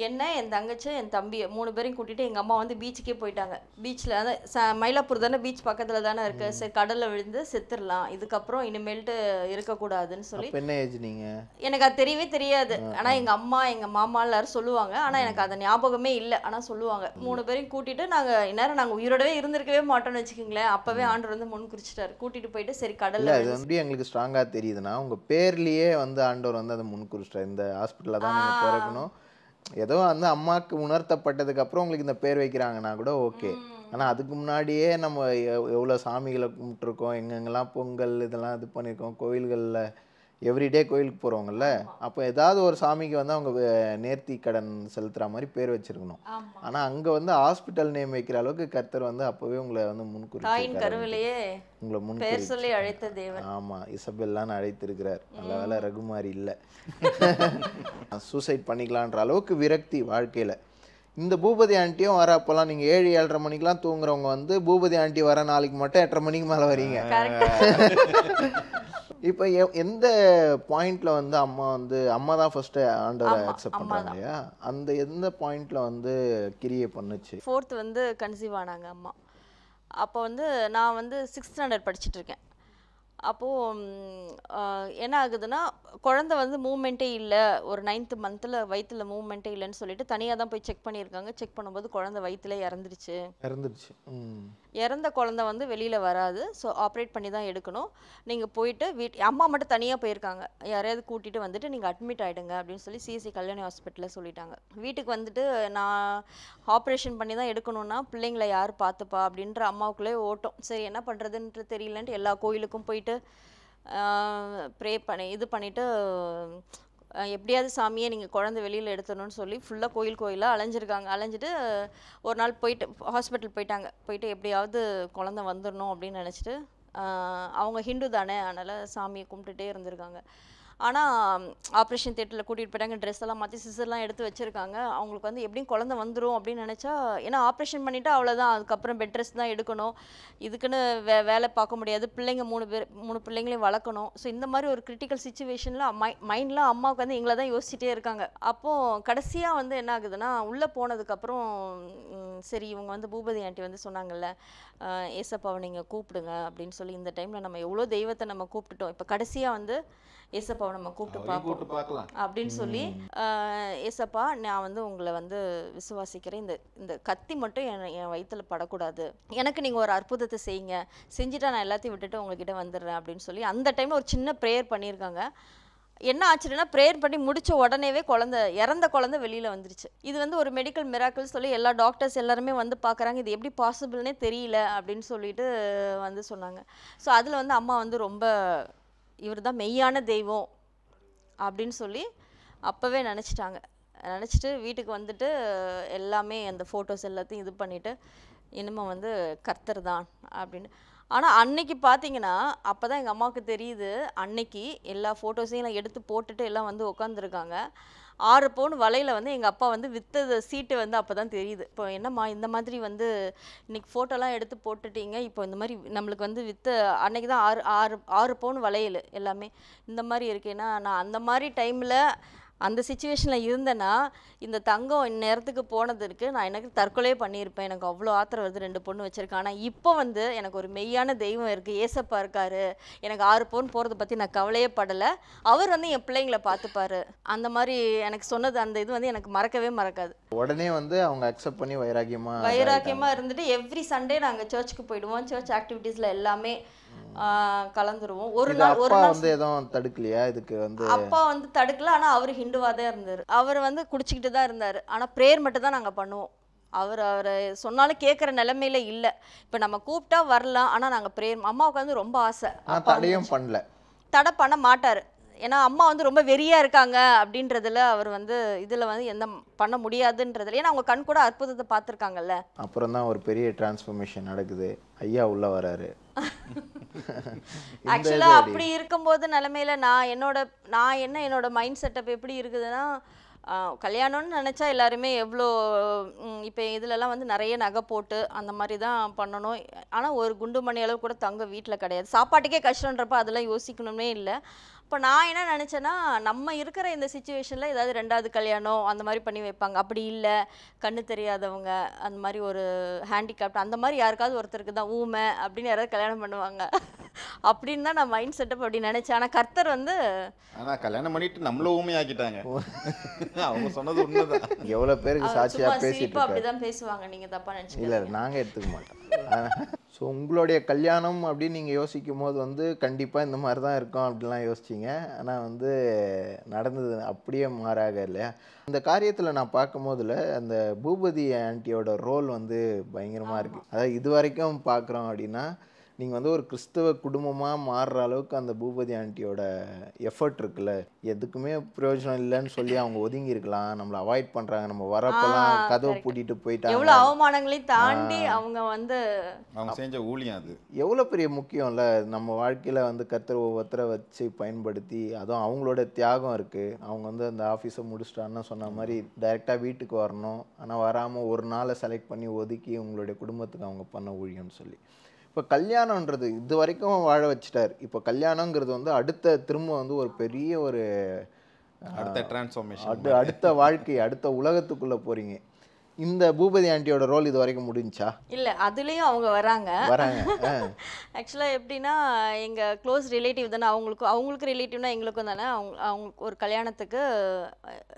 என்ன, என் தங்கச்சி, என் தம்பி 3 பேரையும் கூட்டிட்டு எங்க அம்மா வந்து பீச்சுக்கே போயிட்டாங்க. பீச்ல மயிலாப்பூர் தானே பீச் பக்கத்துல தானே இருக்கு, சரி கடல்ல விழுந்து செத்துடலாம், இதுக்கப்புறம் இனிமேல்ட்டு இருக்கக்கூடாதுன்னு சொல்லி.
என்ன ஏஜ் நீங்க?
எனக்கு அது தெரியவே தெரியாது. ஆனா எங்க அம்மா எங்க மாமா எல்லாரும் சொல்லுவாங்க, ஆனா எனக்கு அது ஞாபகமே இல்லை. ஆனா சொல்லுவாங்க 3 பேரையும் கூட்டிட்டு நாங்க உயிரோடவே இருந்திருக்கவே மாட்டோம்னு வச்சுக்கோங்களேன். அப்பவே ஆண்டவர் வந்து முன் குறிச்சிட்டாரு, கூட்டிட்டு போயிட்டு சரி கடல்ல.
இது வந்து எங்களுக்கு ஸ்ட்ராங்கா தெரியுதுன்னா, உங்க பேர்லயே வந்து ஆண்டவர் வந்து அதை முன் குறிச்சிட்டாரு, இந்த ஹாஸ்பிட்டல்ல தான் நீங்க பிறக்கணும், ஏதோ வந்து அம்மாவுக்கு உணர்த்தப்பட்டதுக்கு அப்புறம் உங்களுக்கு இந்த பேர் வைக்கிறாங்கன்னா கூட ஓகே. ஆனால் அதுக்கு முன்னாடியே நம்ம எவ்வளோ சாமிகளை கும்பிட்டுருக்கோம், எங்கெங்கெல்லாம் பொங்கல் இதெல்லாம் இது பண்ணியிருக்கோம், கோயில்களில் எவ்ரிடே கோயிலுக்கு போகிறவங்கல்ல, அப்போ ஏதாவது ஒரு சாமிக்கு வந்து அவங்க நேர்த்தி கடன் செலுத்துகிற மாதிரி பேர் வச்சுருக்கணும். ஆனால் அங்கே வந்து ஹாஸ்பிட்டல் நேம் வைக்கிற அளவுக்கு கர்த்தர் வந்து அப்போவே உங்களை வந்து உங்களை
முன்கூர் சொல்லி அழைத்த தேவன்.
ஆமாம், இசபெல்லான்னு அழைத்திருக்கிறார். நல்ல வேலை ரகுமாரி இல்லை. சூசைட் பண்ணிக்கலான்ற அளவுக்கு விரக்தி வாழ்க்கையில். இந்த பூபதி ஆண்டியும் வர அப்போல்லாம் நீங்கள் 7-7:30 மணிக்கெலாம் தூங்குறவங்க வந்து பூபதி ஆண்டி வர நாளைக்கு மட்டும் 8:30 மணிக்கு மேலே வரீங்க. இப்போ எந்த பாயிண்ட்ல வந்து அம்மா தான் ஃபர்ஸ்ட் ஆண்டவரை அக்செப்ட் பண்றாங்க இல்லையா, அந்த எந்த பாயிண்ட்ல வந்து கிரியை பண்ணுச்சு?
4th வந்து கன்சீவ் ஆனாங்க அம்மா. அப்போ வந்து நான் வந்து 6th standard படிச்சுட்டு இருக்கேன். அப்போது என்ன ஆகுதுன்னா குழந்தை வந்து மூமெண்ட்டே இல்லை, ஒரு 9th மந்தில் வயிற்றுல மூமெண்ட்டே இல்லைன்னு சொல்லிட்டு தனியாக தான் போய் செக் பண்ணியிருக்காங்க. செக் பண்ணும்போது குழந்தை வயிற்றுல இறந்துருச்சு.
இறந்துருச்சு.
இறந்த குழந்தை வந்து வெளியில் வராது, ஸோ ஆப்ரேட் பண்ணி தான் எடுக்கணும். நீங்கள் போயிட்டு அம்மா மட்டும் தனியாக போயிருக்காங்க, யாரையாவது கூட்டிகிட்டு வந்துட்டு நீங்கள் அட்மிட் ஆகிடுங்க அப்படின்னு சொல்லி சிஎஸ்சி கல்யாணி ஹாஸ்பிட்டலில் சொல்லிட்டாங்க. வீட்டுக்கு வந்துட்டு நான் ஆப்ரேஷன் பண்ணி தான் எடுக்கணும்னா பிள்ளைங்களை யார் பார்த்துப்பா அப்படின்ற அம்மாவுக்குள்ளே ஓட்டம். சரி என்ன பண்ணுறதுன்ட்டு தெரியலன்ட்டு எல்லா கோயிலுக்கும் போயிட்டு ப்ரே பண்ணி இது பண்ணிவிட்டு எப்படியாவது சாமியை நீங்கள் குழந்தை வெளியில் எடுத்துடணும்னு சொல்லி ஃபுல்லாக கோயிலாக அலைஞ்சிருக்காங்க. அலைஞ்சிட்டு ஒரு நாள் போயிட்டு ஹாஸ்பிட்டல் போயிட்டாங்க. போயிட்டு எப்படியாவது குழந்தை வந்துடணும் அப்படின்னு நினச்சிட்டு அவங்க ஹிந்து தானே, அதனால் சாமியை கும்பிட்டுட்டே இருந்திருக்காங்க. ஆனால் ஆப்ரேஷன் தியேட்டரில் கூட்டிகிட்டு போயிட்டாங்க, ட்ரெஸ் எல்லாம் மாற்றி சிசர்லாம் எடுத்து வச்சுருக்காங்க. அவங்களுக்கு வந்து எப்படியும் குழந்தை வந்துடும் அப்படின்னு நினச்சா, ஏன்னா ஆப்ரேஷன் பண்ணிவிட்டு அவ்வளோதான், அதுக்கப்புறம் பெட் ரெஸ்ட் தான் எடுக்கணும், இதுக்குன்னு வேலை பார்க்க முடியாது, பிள்ளைங்க 3 பிள்ளைங்களையும் வளர்க்கணும். ஸோ இந்த மாதிரி ஒரு கிரிட்டிக்கல் சுச்சுவேஷனில் மைண்டில் அம்மாவுக்கு வந்து எங்களை தான் யோசிச்சுட்டே இருக்காங்க. அப்போது கடைசியாக வந்து என்ன ஆகுதுன்னா, உள்ளே போனதுக்கப்புறம் சரி இவங்க வந்து பூபதி ஆண்டி வந்து சொன்னாங்கல்ல, ஏசப்பாவை நீங்கள் கூப்பிடுங்க அப்படின்னு சொல்லி, இந்த டைமில் நம்ம எவ்வளோ தெய்வத்தை நம்ம கூப்பிட்டுட்டோம், இப்போ கடைசியாக வந்து ஏசப்பாவை நம்ம கூப்பிட்டு பார்க்கலாம் அப்படின்னு சொல்லி, ஏசப்பா நான் வந்து உங்களை வந்து விசுவாசிக்கிறேன், இந்த கத்தி மட்டும் என் வயிற்றுல படக்கூடாது, எனக்கு நீங்கள் ஒரு அற்புதத்தை செய்யுங்க, செஞ்சுட்டா நான் எல்லாத்தையும் விட்டுட்டு உங்ககிட்ட வந்துடுறேன் அப்படின்னு சொல்லி அந்த டைமில் ஒரு சின்ன ப்ரேயர் பண்ணியிருக்காங்க. என்ன ஆச்சுன்னா, ப்ரேயர் பண்ணி முடித்த உடனேவே இறந்த குழந்தை வெளியில் வந்துருச்சு. இது வந்து ஒரு மெடிக்கல் மிராக்கிள் சொல்லி எல்லா டாக்டர்ஸ் எல்லாருமே வந்து பார்க்குறாங்க, இது எப்படி பாசிபிள்னே தெரியல அப்படின்னு சொல்லிட்டு வந்து சொன்னாங்க. ஸோ அதில் வந்து அம்மா வந்து ரொம்ப இவர் தான் மெய்யான தெய்வம் அப்படின்னு சொல்லி அப்போவே நினச்சிட்டாங்க. நினச்சிட்டு வீட்டுக்கு வந்துட்டு எல்லாமே அந்த ஃபோட்டோஸ் எல்லாத்தையும் இது பண்ணிவிட்டு, இனிமேல் வந்து கர்த்தர் தான் அப்படின்னு. ஆனால் அன்னைக்கு பார்த்தீங்கன்னா, அப்போ தான் எங்கள் அம்மாவுக்கு தெரியுது, அன்னைக்கு எல்லா ஃபோட்டோஸையும் எல்லாம் எடுத்து போட்டுட்டு எல்லாம் வந்து உட்காந்துருக்காங்க. 6 பவுன் வலையில் வந்து எங்கள் அப்பா வந்து விற்றது சீட்டு வந்து அப்போ தான் தெரியுது. இப்போ என்னம்மா இந்த மாதிரி வந்து இன்றைக்கி ஃபோட்டோலாம் எடுத்து போட்டுட்டீங்க, இப்போ இந்த மாதிரி நம்மளுக்கு வந்து அன்னைக்கு தான் 6 பவுன் வளையல் எல்லாமே இந்த மாதிரி இருக்கேன்னா, நான் அந்த மாதிரி டைமில் அந்த சிச்சுவேஷனில் இருந்தேன்னா, இந்த தங்கம் இந்நேரத்துக்கு போனதுக்கு நான் எனக்கு தற்கொலையே பண்ணியிருப்பேன். எனக்கு அவ்வளோ ஆத்திரம் வருது, 2 பொண்ணு வச்சுருக்கேன். ஆனால் இப்போ வந்து எனக்கு ஒரு மெய்யான தெய்வம் இருக்குது, ஏசப்பா இருக்காரு, எனக்கு 6 பவுன் போகிறத பற்றி நான் கவலையே படலை, அவர் வந்து என் பிள்ளைங்களை பார்த்துப்பாரு, அந்த மாதிரி எனக்கு சொன்னது அந்த இது வந்து எனக்கு மறக்கவே மறக்காது.
உடனே வந்து அவங்க அக்செப்ட் பண்ணி
வைராக்கியமாக இருந்துட்டு எவ்ரி சண்டே நாங்கள் சர்ச்சுக்கு போயிடுவோம். சர்ச் ஆக்டிவிட்டீஸில் எல்லாமே கலந்துருவோம். ஒரு நாள்
வந்து எதுவும் தடுக்கலையா இதுக்கு? வந்து
அப்பா வந்து தடுக்கல, ஆனால் அவர் ஹிந்துவா தான் இருந்தார். அவர் வந்து குடிச்சிக்கிட்டு தான் இருந்தார். ஆனால் ப்ரேயர் மட்டும் தான் நாங்கள் பண்ணுவோம். அவரை சொன்னாலும் கேட்குற நிலைமையில இல்லை. இப்போ நம்ம கூப்பிட்டா வரலாம், ஆனால் நாங்கள் ப்ரேயர், அம்மாவுக்கு வந்து ரொம்ப ஆசை,
தடையும் பண்ணல,
தடை பண்ண மாட்டார். ஏன்னா அம்மா வந்து ரொம்ப வெறியாக இருக்காங்க அப்படின்றதுல அவர் வந்து இதில் வந்து எந்த பண்ண முடியாதுன்றதுல, ஏன்னா அவங்க கண் கூட அற்புதத்தை பார்த்துருக்காங்கல்ல.
அப்புறம் தான் ஒரு பெரிய டிரான்ஸ்ஃபர்மேஷன் நடக்குது, ஐயா உள்ள வராரு.
ஆக்சுவலாக அப்படி இருக்கும்போது நிலமையில என்னோட மைண்ட் செட்டப் எப்படி இருக்குதுன்னா, கல்யாணம்னு நினச்சா எல்லாருமே எவ்வளோ இப்போ இதிலலாம் வந்து நிறைய நகை போட்டு அந்த மாதிரி தான் பண்ணணும். ஆனால் ஒரு குண்டு மணி அளவு கூட தங்க வீட்டில் கிடையாது. சாப்பாட்டுக்கே கஷ்டன்றப்ப அதெல்லாம் யோசிக்கணுமே இல்லை. இப்போ நான் என்ன நினச்சேன்னா, நம்ம இருக்கிற இந்த சிச்சுவேஷனில் ஏதாவது 2வது கல்யாணம் அந்த மாதிரி பண்ணி வைப்பாங்க. அப்படி இல்லை, கண்ணு தெரியாதவங்க, அந்த மாதிரி ஒரு ஹேண்டிகேப்ட், அந்த மாதிரி யாருக்காவது ஒருத்தருக்கு தான் ஊமை அப்படின்னு யாராவது கல்யாணம் பண்ணுவாங்க அப்படின்னு தான் நான் மைண்ட் செட்டப் அப்படி நினச்சேன். ஆனால் கர்த்தர் வந்து
கல்யாணம் பண்ணிட்டு நம்மளும் ஊமையாக்கிட்டாங்க. அவங்க சொன்னது உண்மைதான்.
எவ்வளோ பேருக்கு சாட்சியாக பேசிட்டு
அப்படிதான் பேசுவாங்க, நீங்கள் தப்பாக நினச்சிங்க.
இல்லை, நாங்கள் எடுத்துக்க மாட்டோம். ஸோ உங்களுடைய கல்யாணம் அப்படின்னு நீங்கள் யோசிக்கும் போது வந்து கண்டிப்பாக இந்த மாதிரி தான் இருக்கும் அப்படிலாம் யோசிச்சிங்க. ஆனால் வந்து நடந்தது அப்படியே மாறாக இல்லையா? இந்த காரியத்தில் நான் பார்க்கும் போதில் அந்த பூபதி ஆண்டியோட ரோல் வந்து பயங்கரமாக இருக்குது. அதாவது இது வரைக்கும் பார்க்குறோம் அப்படின்னா, நீங்கள் வந்து ஒரு கிறிஸ்தவ குடும்பமாக மாறுற அளவுக்கு அந்த பூபதி ஆண்டியோட எஃபர்ட் இருக்குல்ல, எதுக்குமே பிரயோஜனம் இல்லைன்னு சொல்லி அவங்க ஒதுங்கி இருக்கலாம், நம்மளை அவாய்ட் பண்ணுறாங்க, நம்ம வரப்பெல்லாம் கதவை பூட்டிட்டு போயிட்டாங்க,
எவ்வளோ அவமானங்களையும் தாண்டி அவங்க
செஞ்ச ஊழியம் அது
எவ்வளோ பெரிய முக்கியம்ல. நம்ம வாழ்க்கையில் வந்து கர்த்தர் ஒவ்வொருத்தரை வச்சு பயன்படுத்தி, அதுவும் அவங்களோட தியாகம் இருக்குது. அவங்க வந்து அந்த ஆஃபீஸை முடிச்சிட்டான்னு சொன்ன மாதிரி டைரெக்டாக வீட்டுக்கு வரணும், ஆனால் வராமல் ஒரு நாளை செலக்ட் பண்ணி ஒதுக்கி உங்களுடைய குடும்பத்துக்கு அவங்க பண்ண ஊழியம்னு சொல்லி. இப்போ கல்யாணன்றது இது வரைக்கும் வாழ வச்சுட்டார். இப்போ கல்யாணங்கிறது வந்து திரும்ப வந்து ஒரு பெரிய ஒரு
அடுத்த டிரான்ஸ்ஃபார்மேஷன்,
அடுத்த வாழ்க்கை, அடுத்த உலகத்துக்குள்ளே போகிறீங்க. இந்த பூபதி ஆண்டியோட ரோல் இது வரைக்கும் முடிஞ்சா?
இல்லை அதுலேயும் அவங்க வராங்க. ஆக்சுவலாக எப்படின்னா எங்கள் க்ளோஸ் ரிலேட்டிவ் தானே, அவங்களுக்கு ரிலேட்டிவ்னா எங்களுக்கும் தானே. அவங்களுக்கு ஒரு கல்யாணத்துக்கு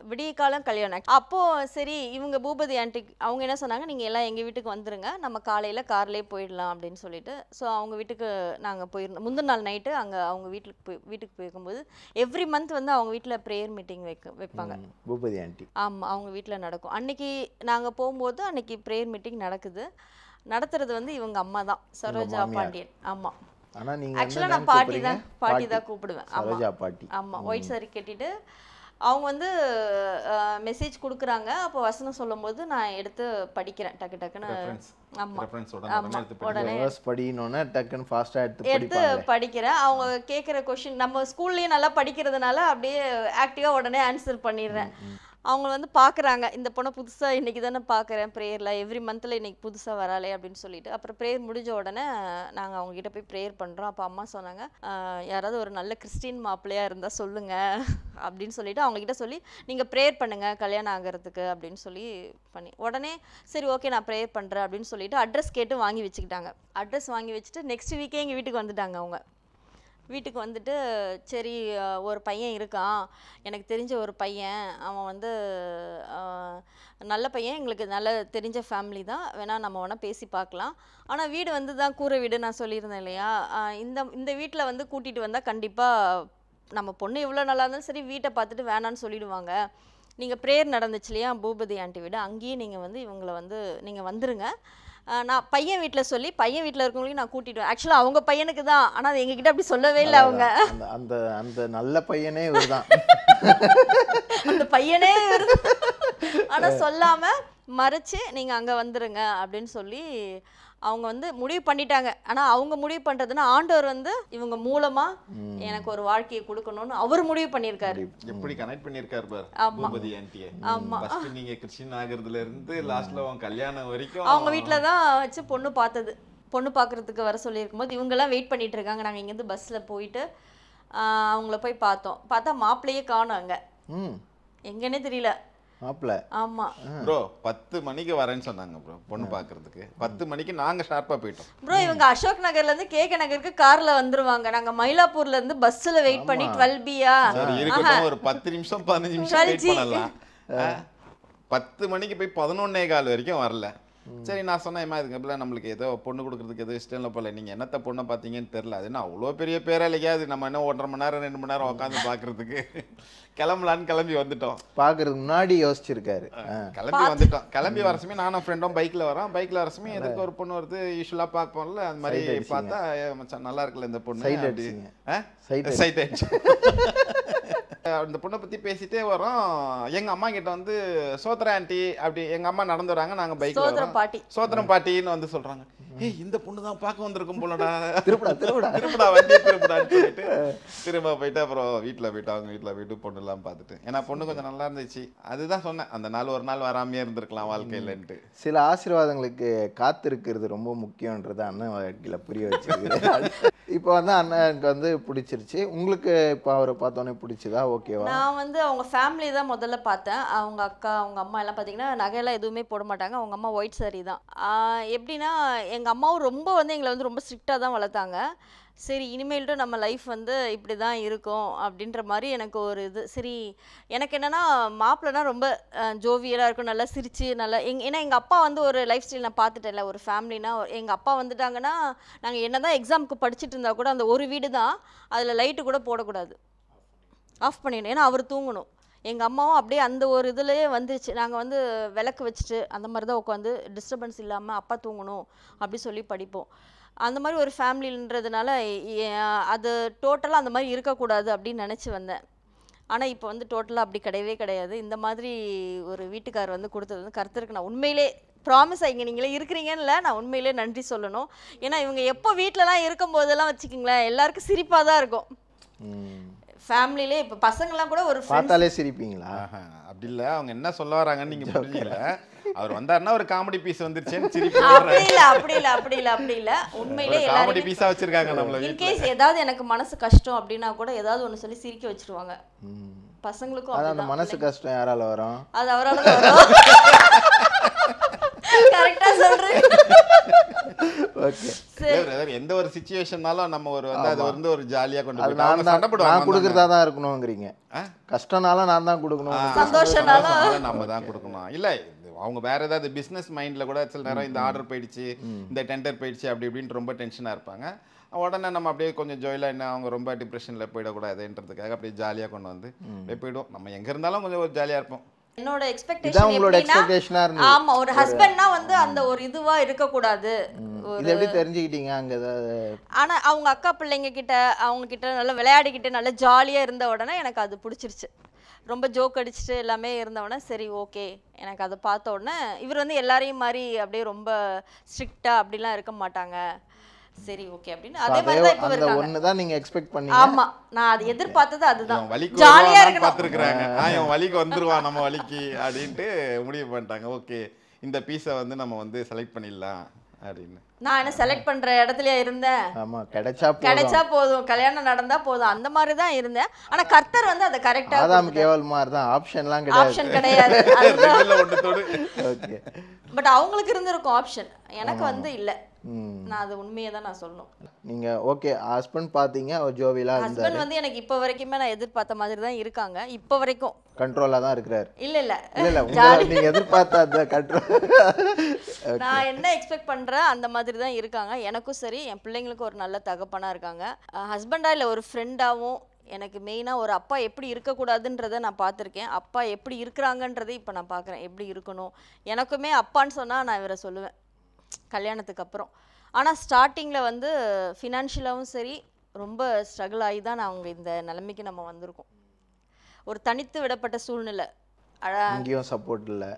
விடிய காலம் கல்யாணம். அப்போது சரி இவங்க பூபதி ஆண்டி அவங்க என்ன சொன்னாங்க, நீங்கள் எல்லாம் எங்கள் வீட்டுக்கு வந்துருங்க, நம்ம காலையில் கார்லேயே போயிடலாம் அப்படின்னு சொல்லிட்டு. ஸோ அவங்க வீட்டுக்கு நாங்கள் போயிருந்தோம். முந்தின நாள் நைட்டு அங்கே அவங்க வீட்டுக்கு போயிருக்கும்போது எவ்ரி மந்த் வந்து அவங்க வீட்டில் ப்ரேயர் மீட்டிங் வைப்பாங்க
பூபதி ஆண்டி.
ஆமாம், அவங்க வீட்டில் நடக்கும். அன்னைக்கு நாங்கள் போகும்போது அன்னைக்கு ப்ரேயர் மீட்டிங் நடத்துறது வந்து இவங்க அம்மா தான், சரோஜா பாண்டியன். ஆமாம்,
ஆனால் நீங்கள்
ஆக்சுவலாக நான் பாட்டி தான் கூப்பிடுவேன்.
சரோஜா பாட்டி.
ஆமாம், ஒயிட் சாரி கட்டிட்டு அவங்க வந்து மெசேஜ் கொடுக்குறாங்க. அப்போ வசனம் சொல்லும்போது நான் எடுத்து படிக்கிறேன் டக்குன்னு.
உடனே டக்குன்னு ஃபாஸ்ட்டாக
எடுத்து படிக்கிறேன். அவங்க கேட்குற கொஷின் நம்ம ஸ்கூல்லேயும் நல்லா படிக்கிறதுனால அப்படியே ஆக்டிவாக உடனே ஆன்சர் பண்ணிடுறேன். அவங்க வந்து பார்க்குறாங்க, இந்த பொண்ணை புதுசாக இன்றைக்கி தானே பார்க்குறேன் ப்ரேயரில், எவ்ரி மந்தில் இன்றைக்கி புதுசாக வராளே அப்படின்னு சொல்லிட்டு. அப்புறம் ப்ரேயர் முடிஞ்ச உடனே நாங்கள் அவங்ககிட்ட போய் ப்ரேயர் பண்ணுறோம். அப்போ அம்மா சொன்னாங்க, யாராவது ஒரு நல்ல கிறிஸ்டின் மாப்பிள்ளையாக இருந்தால் சொல்லுங்கள் அப்படின்னு சொல்லிட்டு அவங்ககிட்ட சொல்லி, நீங்கள் ப்ரேயர் பண்ணுங்கள் கல்யாணம் ஆகிறதுக்கு அப்படின்னு சொல்லி பண்ணி உடனே சரி ஓகே நான் ப்ரேயர் பண்ணுறேன் அப்படின்னு சொல்லிட்டு அட்ரஸ் கேட்டு வாங்கி வச்சுக்கிட்டாங்க. அட்ரஸ் வாங்கி வச்சுட்டு நெக்ஸ்ட் வீக்கே எங்கள் வீட்டுக்கு வந்துட்டாங்க. அவங்க வீட்டுக்கு வந்துட்டு சரி ஒரு பையன் இருக்கான், எனக்கு தெரிஞ்ச ஒரு பையன், அவன் வந்து நல்ல பையன், எங்களுக்கு நல்ல தெரிஞ்ச ஃபேமிலி தான், வேணால் நம்ம வேணால் பேசி பார்க்கலாம். ஆனால் வீடு வந்து தான் கூரை வீடு நான் சொல்லியிருந்தேன் இல்லையா, இந்த வீட்டில் வந்து கூட்டிகிட்டு வந்தால் கண்டிப்பாக நம்ம பொண்ணு எவ்வளோ நல்லா இருந்தாலும் சரி வீட்டை பார்த்துட்டு வேணான்னு சொல்லிடுவாங்க. நீங்கள் ப்ரேயர் நடந்துச்சு இல்லையா பூபதி ஆண்டி வீடு, அங்கேயே நீங்கள் வந்து இவங்களை வந்து நீங்கள் வந்துருங்க, நான் பையன் வீட்டில் சொல்லி பையன் வீட்டில் இருக்கவங்களையும் நான் கூட்டிட்டு ஆக்சுவலாக அவங்க பையனுக்கு தான், ஆனால் அது எங்ககிட்ட அப்படி சொல்லவே இல்லை. அவங்க
அந்த நல்ல பையனே இவர் தான்,
அந்த பையனே இவர், ஆனால் சொல்லாமல் மறைச்சு நீங்கள் அங்கே வந்துருங்க அப்படின்னு சொல்லி அவங்க வந்து முடிவு பண்ணிட்டாங்க. ஆனால் அவங்க முடிவு பண்ணுறதுன்னா ஆண்டவர் வந்து இவங்க மூலமாக எனக்கு ஒரு வாழ்க்கையை கொடுக்கணும்னு அவர் முடிவு பண்ணியிருக்காரு.
எப்படி கனெக்ட் பண்ணியிருக்காரு பாரு பூபதி ஆண்டியை. ஃபர்ஸ்ட் நீங்க கிறிஸ்டியன் ஆகிறதுல இருந்து லாஸ்ட்ல அவங்க கல்யாணம் வரைக்கும்
அவங்க வீட்டில் தான் வச்சு பொண்ணு பார்க்கறதுக்கு வர சொல்லியிருக்கும் போது இவங்கெல்லாம் வெயிட் பண்ணிட்டு இருக்காங்க. நாங்கள் இங்கேருந்து பஸ்ஸில் போயிட்டு அவங்கள போய் பார்த்தா மாப்பிள்ளையே காணும். அங்கே எங்கன்னே தெரியல
மாப்பிள்ள.
ஆமா
ப்ரோ 10 மணிக்கு வரேன்னு சொன்னாங்க ப்ரோ பொண்ணு பார்க்கறதுக்கு. 10 மணிக்கு நாங்க ஷார்ப்பா போயிட்டோம்
ப்ரோ. இவங்க அசோக் நகர்ல இருந்து கேகே நகருக்கு கார்ல வந்துருவாங்க, நாங்க மயிலாப்பூர்ல இருந்து பஸ்ல வெயிட் பண்ணி 12B-யா
சரி இருக்கட்டும், ஒரு 10 நிமிஷம் 15 நிமிஷம் வெயிட் பண்ணலாம். 10 மணிக்கு போய் 11:15 வரைக்கும் வரல. சரி நான் சொன்னேன், இதுக்கு நம்மளுக்கு ஏதோ பொண்ணு கொடுக்குறதுக்கு எதுவும் இஷ்டம் இல்லை போல, நீங்கள் என்னத்த பொண்ணை பார்த்தீங்கன்னு தெரில, அது என்ன அவ்வளோ பெரிய பேரா இல்லையா, அது நம்ம என்ன 1.5 மணி நேரம் 2 மணி நேரம் உட்காந்து பார்க்குறதுக்கு கிளம்பலான்னு கிளம்பி வந்துட்டோம்.
பார்க்கறதுக்கு முன்னாடி யோசிச்சிருக்காரு.
கிளம்பி வரசமே நானும் ஃப்ரெண்டும் பைக்கில் வரோம். பைக்கில் வரசமே எதுக்கு ஒரு பொண்ணு வருது யூஸ்வலாக பார்ப்போம்ல, அந்த மாதிரி பார்த்தா மச்சான் நல்லா இருக்குல்ல இந்த பொண்ணு, சைட் ஆயிடுச்சு. அந்த பொண்ணை பற்றி பேசிட்டே வரோம். எங்கள் அம்மா கிட்ட வந்து சோத்ரா ஆண்டி அப்படி எங்கள் அம்மா நடந்து வராங்க, நாங்கள் பைக்கில் சோத்திரம் பாட்டின்னு வந்து சொல்கிறாங்க, ஏய் இந்த பொண்ணு தான் பார்க்க வந்திருக்கும் போலடா, திருப்படா வண்டியை திருப்படான்னு சொல்லிட்டு திரும்ப போயிட்டு அப்புறம் வீட்டில் போயிட்டு அவங்க வீட்டில் போயிட்டு பொண்ணுலாம் பார்த்துட்டு, ஏன்னா பொண்ணு கொஞ்சம் நல்லா இருந்துச்சு. அதுதான் சொன்னேன், அந்த நாள் ஒரு நாள் வராமையே இருந்திருக்கலாம் வாழ்க்கையிலன்ட்டு.
சில ஆசீர்வாதங்களுக்கு காத்திருக்கிறது ரொம்ப முக்கியன்றது அண்ணன் வாழ்க்கையில் புரிய வச்சிருக்கிறேன். இப்போ வந்து அண்ணனுக்கு வந்து பிடிச்சிருச்சு, உங்களுக்கு இப்போ அவரை பார்த்தோன்னே பிடிச்சதா? ஓகேவா?
நான் வந்து அவங்க ஃபேமிலி தான் முதல்ல பார்த்தேன். அவங்க அக்கா அவங்க அம்மா எல்லாம் பார்த்தீங்கன்னா நகையெல்லாம் எதுவுமே போட மாட்டாங்க. அவங்க அம்மா ஒயிட் சாரி தான். எப்படின்னா எங்கள் அம்மாவும் ரொம்ப வந்து எங்களை வந்து ரொம்ப ஸ்ட்ரிக்டாக தான் வளர்த்தாங்க. சரி இனிமேல்ட்டு நம்ம லைஃப் வந்து இப்படி தான் இருக்கும் அப்படின்ற மாதிரி எனக்கு ஒரு இது. சரி எனக்கு என்னென்னா மாப்பிள்ளைனா ரொம்ப ஜோவியலாக இருக்கும், நல்லா சிரித்து நல்லா ஏன்னா எங்கள் அப்பா வந்து ஒரு லைஃப் ஸ்டைல் நான் பார்த்துட்டேன்ல, ஒரு ஃபேமிலினா எங்கள் அப்பா வந்துட்டாங்கன்னா நாங்கள் என்ன தான் எக்ஸாமுக்கு படிச்சுட்டு இருந்தால் கூட அந்த ஒரு வீடு தான், அதில் லைட்டு கூட போடக்கூடாது, ஆஃப் பண்ணிடணும், ஏன்னா அவர் தூங்கணும். எங்கள் அம்மாவும் அப்படியே அந்த ஒரு இதுலேயே வந்துருச்சு. நாங்கள் வந்து விளக்கு வச்சுட்டு அந்த மாதிரி தான் உட்காந்து டிஸ்டர்பன்ஸ் இல்லாமல் அப்பா தூங்கணும் அப்படி சொல்லி படிப்போம். அந்த மாதிரி ஒரு ஃபேமிலின்றதுனால அது டோட்டலாக அந்த மாதிரி இருக்கக்கூடாது அப்படின்னு நினச்சி வந்தேன். ஆனால் இப்போ வந்து டோட்டலாக அப்படி கிடையவே கிடையாது. இந்த மாதிரி ஒரு வீட்டுக்கார் வந்து கொடுத்தது வந்து கர்த்தருக்கு நான் உண்மையிலே ப்ராமிஸ் இங்கே நீங்களே இருக்கிறீங்கன்னு நான் உண்மையிலே நன்றி சொல்லணும். ஏன்னா இவங்க எப்போ வீட்டிலலாம் இருக்கும்போதெல்லாம் வச்சுக்கிங்களேன் எல்லாருக்கும் சிரிப்பாக தான் இருக்கும். ஃபேமிலியிலே இப்போ பசங்கள்லாம் கூட ஒரு
பார்த்தாலே சிரிப்பீங்களா?
அப்படி இல்லை, அவங்க என்ன சொல்ல வராங்கன்னு நீங்கள் புரிஞ்சுக்கல. அவர் வந்தாருன்னா ஒரு காமெடி பீஸ் வந்துருச்சேன்னு சிரிப்பு.
அப்படி இல்லை உண்மையிலே
காமெடி பீஸா வச்சிருக்காங்க நம்மள.
இன்கேஸ் ஏதாவது எனக்கு மனசு கஷ்டம் அப்படின்னா கூட ஏதாவது ஒன்று சொல்லி சிரிக்க வச்சிருவாங்க. பசங்களுக்கும்
அந்த மனசு கஷ்டம் யாரால வரும்?
அது அவரால் வரும். கரெக்டா சொல்றீங்க.
ஓகே.
எந்த ஒரு சிச்சுவேஷன்னாலும் நம்ம ஒரு வந்து அது வந்து ஒரு ஜாலியா கொண்டு
அது
போய் அவங்க சண்டை
நான்
போடுவாங்க.
கொடுக்கறதா தான் இருக்கணும்ங்கிறீங்க. கஷ்டம்னாலும் நான் தான் கொடுக்கணும்.
சந்தோஷம்னாலும்
நம்ம தான் கொடுக்கணும். இல்ல அவங்க வேற ஏதாவது பிசினஸ் மைண்ட்ல கூட சில நேரம் இந்த ஆர்டர் போயிடுச்சு, இந்த டெண்டர் போயிடுச்சு அப்படி இப்படின்னு ரொம்ப டென்ஷனா இருப்பாங்க. உடனே நம்ம அப்படியே கொஞ்சம் ஜோயிலா என்ன அவங்க ரொம்ப டிப்ரெஷன்ல போயிடக்கூடாதுன்றதுக்காக அப்படியே ஜாலியா கொண்டு வந்து அப்படியே போயிடுவோம். நம்ம எங்க இருந்தாலும் கொஞ்சம் ஒரு ஜாலியா இருப்போம்.
என்னோட
இதான்
எக்ஸ்பெக்டேஷன்
உங்களோட
எப்படின்னா,
எக்ஸ்பெக்டேஷனா இருந்தது.
ஆமா ஒரு ஹஸ்பண்ட்னா வந்து அந்த ஒரு இதுவா இருக்க கூடாது.
இது எப்படி தெரிஞ்சுக்கிட்டீங்க அங்க ஏதாவது?
ஆனா அவங்க அக்கா பிள்ளைங்க கிட்ட அவங்க கிட்ட நல்லா விளையாடிக்கிட்டு நல்லா ஜாலியா இருந்த உடனே எனக்கு அது பிடிச்சிருச்சு. ரொம்ப ஜோக் அடிச்சுட்டு எல்லாமே இருந்த உடனே சரி ஓகே எனக்கு அதை பார்த்த உடனே இவர் வந்து எல்லாரையும் மாதிரி அப்படியே ரொம்ப ஸ்ட்ரிக்டா அப்படிலாம் இருக்க மாட்டாங்க. சரி ஓகே அப்படின்னு அதே மாதிரி தான் இப்போ
அந்த
இருக்காங்க.
ஒண்ணு தான் நீங்க எக்ஸ்பெக்ட் பண்ணீங்க.
ஆமா நான் அது எதிர்பார்த்தது அதுதான்.
இவன் வலிக்கு
ஜாலியா
வருவான்னு
இருக்கணும்.
பார்த்துருக்குறாங்க. இவன் வலிக்கு வந்துருவான் நம்ம வலிக்கு அப்படின்ட்டு முடிவு பண்ணிட்டாங்க. ஓகே இந்த பீஸை வந்து நம்ம வந்து செலக்ட் பண்ணிடலாம் அப்படின்னு.
நான் என்ன செலக்ட் பண்ற இடத்துலயா இருந்தேன்.
ஆமா கிடைச்சா
போதும் கல்யாணம் நடந்தா போதும் அந்த மாதிரி தான் இருந்தேன். ஆனா கர்த்தர் வந்து அதை கரெக்டா
ஆதாம் கேவல் மாதிரி தான் ஆப்ஷன்லாம் கிடையாது.
ஆப்ஷன் கிடையாது.
ரெண்டுல ஒண்ணுத்தோடு.
ஓகே.
பட் அவங்களுக்கு இருந்திருக்கும் ஆப்ஷன், எனக்கு வந்து இல்ல. நான் அது உண்மையை தான் நான் சொல்லணும்.
நீங்க ஓகே ஹஸ்பண்ட் பாத்தீங்க, அவர் ஜோவியலா இருந்தாரு.
ஹஸ்பண்ட் வந்து எனக்கு இப்ப வரைக்குமே நான் எதிர்பார்த்த மாதிரி தான் இருக்காங்க. இப்ப வரைக்கும்
கண்ட்ரோலா தான் இருக்காரு.
இல்ல இல்ல
இல்ல நீங்க எதிர்பார்த்த அந்த கண்ட்ரோல்
நான் என்ன எக்ஸ்பெக்ட் பண்றேன் அந்த மாதிரி தான் இருக்காங்க. எனக்கும் சரி என் பிள்ளைங்களுக்கும் ஒரு நல்ல தகப்பனா இருக்காங்க. ஹஸ்பண்டா இல்ல ஒரு ஃப்ரெண்டாவும் எனக்கு மெயினாக ஒரு அப்பா எப்படி இருக்கக்கூடாதுன்றதை நான் பார்த்துருக்கேன். அப்பா எப்படி இருக்கிறாங்கன்றதை இப்போ நான் பார்க்குறேன். எப்படி இருக்கணும் எனக்குமே அப்பான்னு சொன்னால் நான் இவரை சொல்லுவேன் கல்யாணத்துக்கு அப்புறம். ஆனால் ஸ்டார்டிங்கில் வந்து ஃபினான்ஷியலாகவும் சரி ரொம்ப ஸ்ட்ரகிள் ஆகி தான் நான் அவங்க இந்த நிலைமைக்கு நம்ம வந்திருக்கோம். ஒரு தனித்து விடப்பட்ட சூழ்நிலை.
இங்கேயும் சப்போர்ட் இல்லை.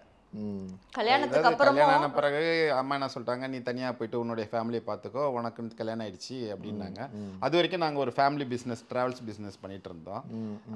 கல்யாணத்துக்கு அப்புறமா
கல்யாணம் பிறகு அம்மா என்ன சொல்லிட்டாங்க, நீ தனியாக போயிட்டு உன்னுடைய ஃபேமிலியை பார்த்துக்கோ, உனக்கு கல்யாணம் ஆயிடுச்சு அப்படின்னாங்க. அது வரைக்கும் நாங்கள் ஒரு ஃபேமிலி பிஸ்னஸ் ட்ராவல்ஸ் பிஸ்னஸ் பண்ணிட்டு இருந்தோம்.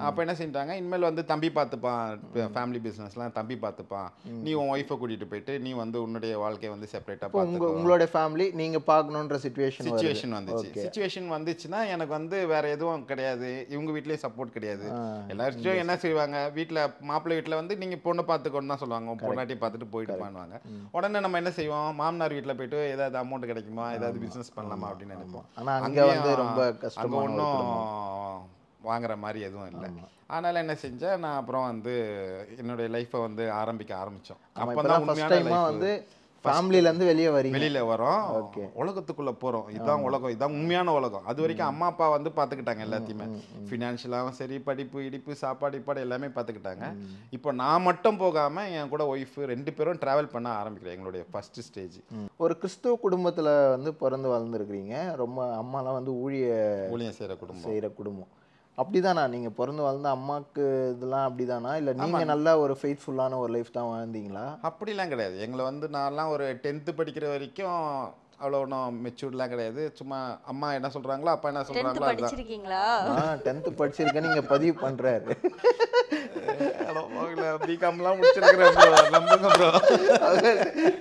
அப்போ என்ன செஞ்சிட்டாங்க, இனிமேல் வந்து தம்பி பார்த்துப்பான், ஃபேமிலி பிஸ்னஸ்லாம் தம்பி பார்த்துப்பான், நீ உன் ஒய்ஃபை கூட்டிகிட்டு போயிட்டு நீ வந்து உன்னுடைய வாழ்க்கையை வந்து செப்பரேட்டாக பார்த்துக்கோ.
உங்களுடைய ஃபேமிலி நீங்கள் பார்க்கணுன்ற சிச்சுவேஷன்
வந்துச்சு. சிச்சுவேஷன் வந்துச்சுன்னா எனக்கு வந்து வேற எதுவும் கிடையாது, இவங்க வீட்லேயும் சப்போர்ட் கிடையாது. எல்லாரும் என்ன செய்வாங்க, வீட்டில் மாப்பிள்ளை வீட்டில் வந்து நீங்கள் பொண்ணை பார்த்துக்கோன்னு தான் சொல்லுவாங்க, பொண்ணாட்டி பார்த்துட்டு போயிட்டு பண்ணுவாங்க. உடனே நம்ம என்ன செய்வோம், மாமனார் வீட்டில் போயிட்டு ஏதாவது அமௌண்ட் கிடைக்குமா, ஏதாவது பிஸ்னஸ் பண்ணலாமா அப்படின்னு நினைப்போம்.
ஆனால் அங்கே வந்து ரொம்ப கஷ்டம்,
ஒன்றும் வாங்குற மாதிரி எதுவும் இல்லை. அதனால என்ன செஞ்சேன், நான் அப்புறம் வந்து என்னுடைய லைஃப்பை வந்து ஆரம்பித்தோம். அப்போ தான் உண்மையான
வந்து ஃபேமிலியிலேருந்து வெளியில்
வரோம், உலகத்துக்குள்ளே போகிறோம். இதுதான் உலகம், இதுதான் உண்மையான உலகம். அது வரைக்கும் அம்மா அப்பா வந்து பார்த்துக்கிட்டாங்க எல்லாத்தையுமே, ஃபினான்ஷியலாகவும் சரி, படிப்பு இடிப்பு சாப்பாடு இப்பாடு எல்லாமே பார்த்துக்கிட்டாங்க. இப்போ நான் மட்டும் போகாமல் என் கூட ஒய்ஃபு 2 பேரும் ட்ராவல் பண்ண ஆரம்பிக்கிறேன். எங்களுடைய ஃபஸ்ட்டு ஸ்டேஜ்.
ஒரு கிறிஸ்துவ குடும்பத்தில் வந்து பிறந்து வளர்ந்துருக்கிறீங்க. ரொம்ப அம்மாலாம் வந்து ஊழியம் செய்கிற குடும்பம். அப்படிதானா நீங்கள் பிறந்து வளர்ந்த அம்மாவுக்கு இதெல்லாம் அப்படிதானா, இல்லை நீங்கள் நல்லா ஒரு ஃபெய்த்ஃபுல்லான ஒரு லைஃப் தான் வாழ்ந்தீங்களா?
அப்படிலாம் கிடையாது. எங்களை வந்து நான்லாம் ஒரு 10th படிக்கிற வரைக்கும் அவ்வளோ ஒன்றும் மெச்சூர்லாம் கிடையாது. சும்மா அம்மா என்ன சொல்கிறாங்களோ அப்பா என்ன சொல்கிறாங்களோ அதுதான்.
படிச்சிருக்கீங்களா?
10th படிச்சிருக்கேன் நீங்கள் பதிவு பண்ணுறாரு.
பிகாம்லாம் முடிச்சிருக்கிறேன் ப்ரோ, நம்புங்க ப்ரோ.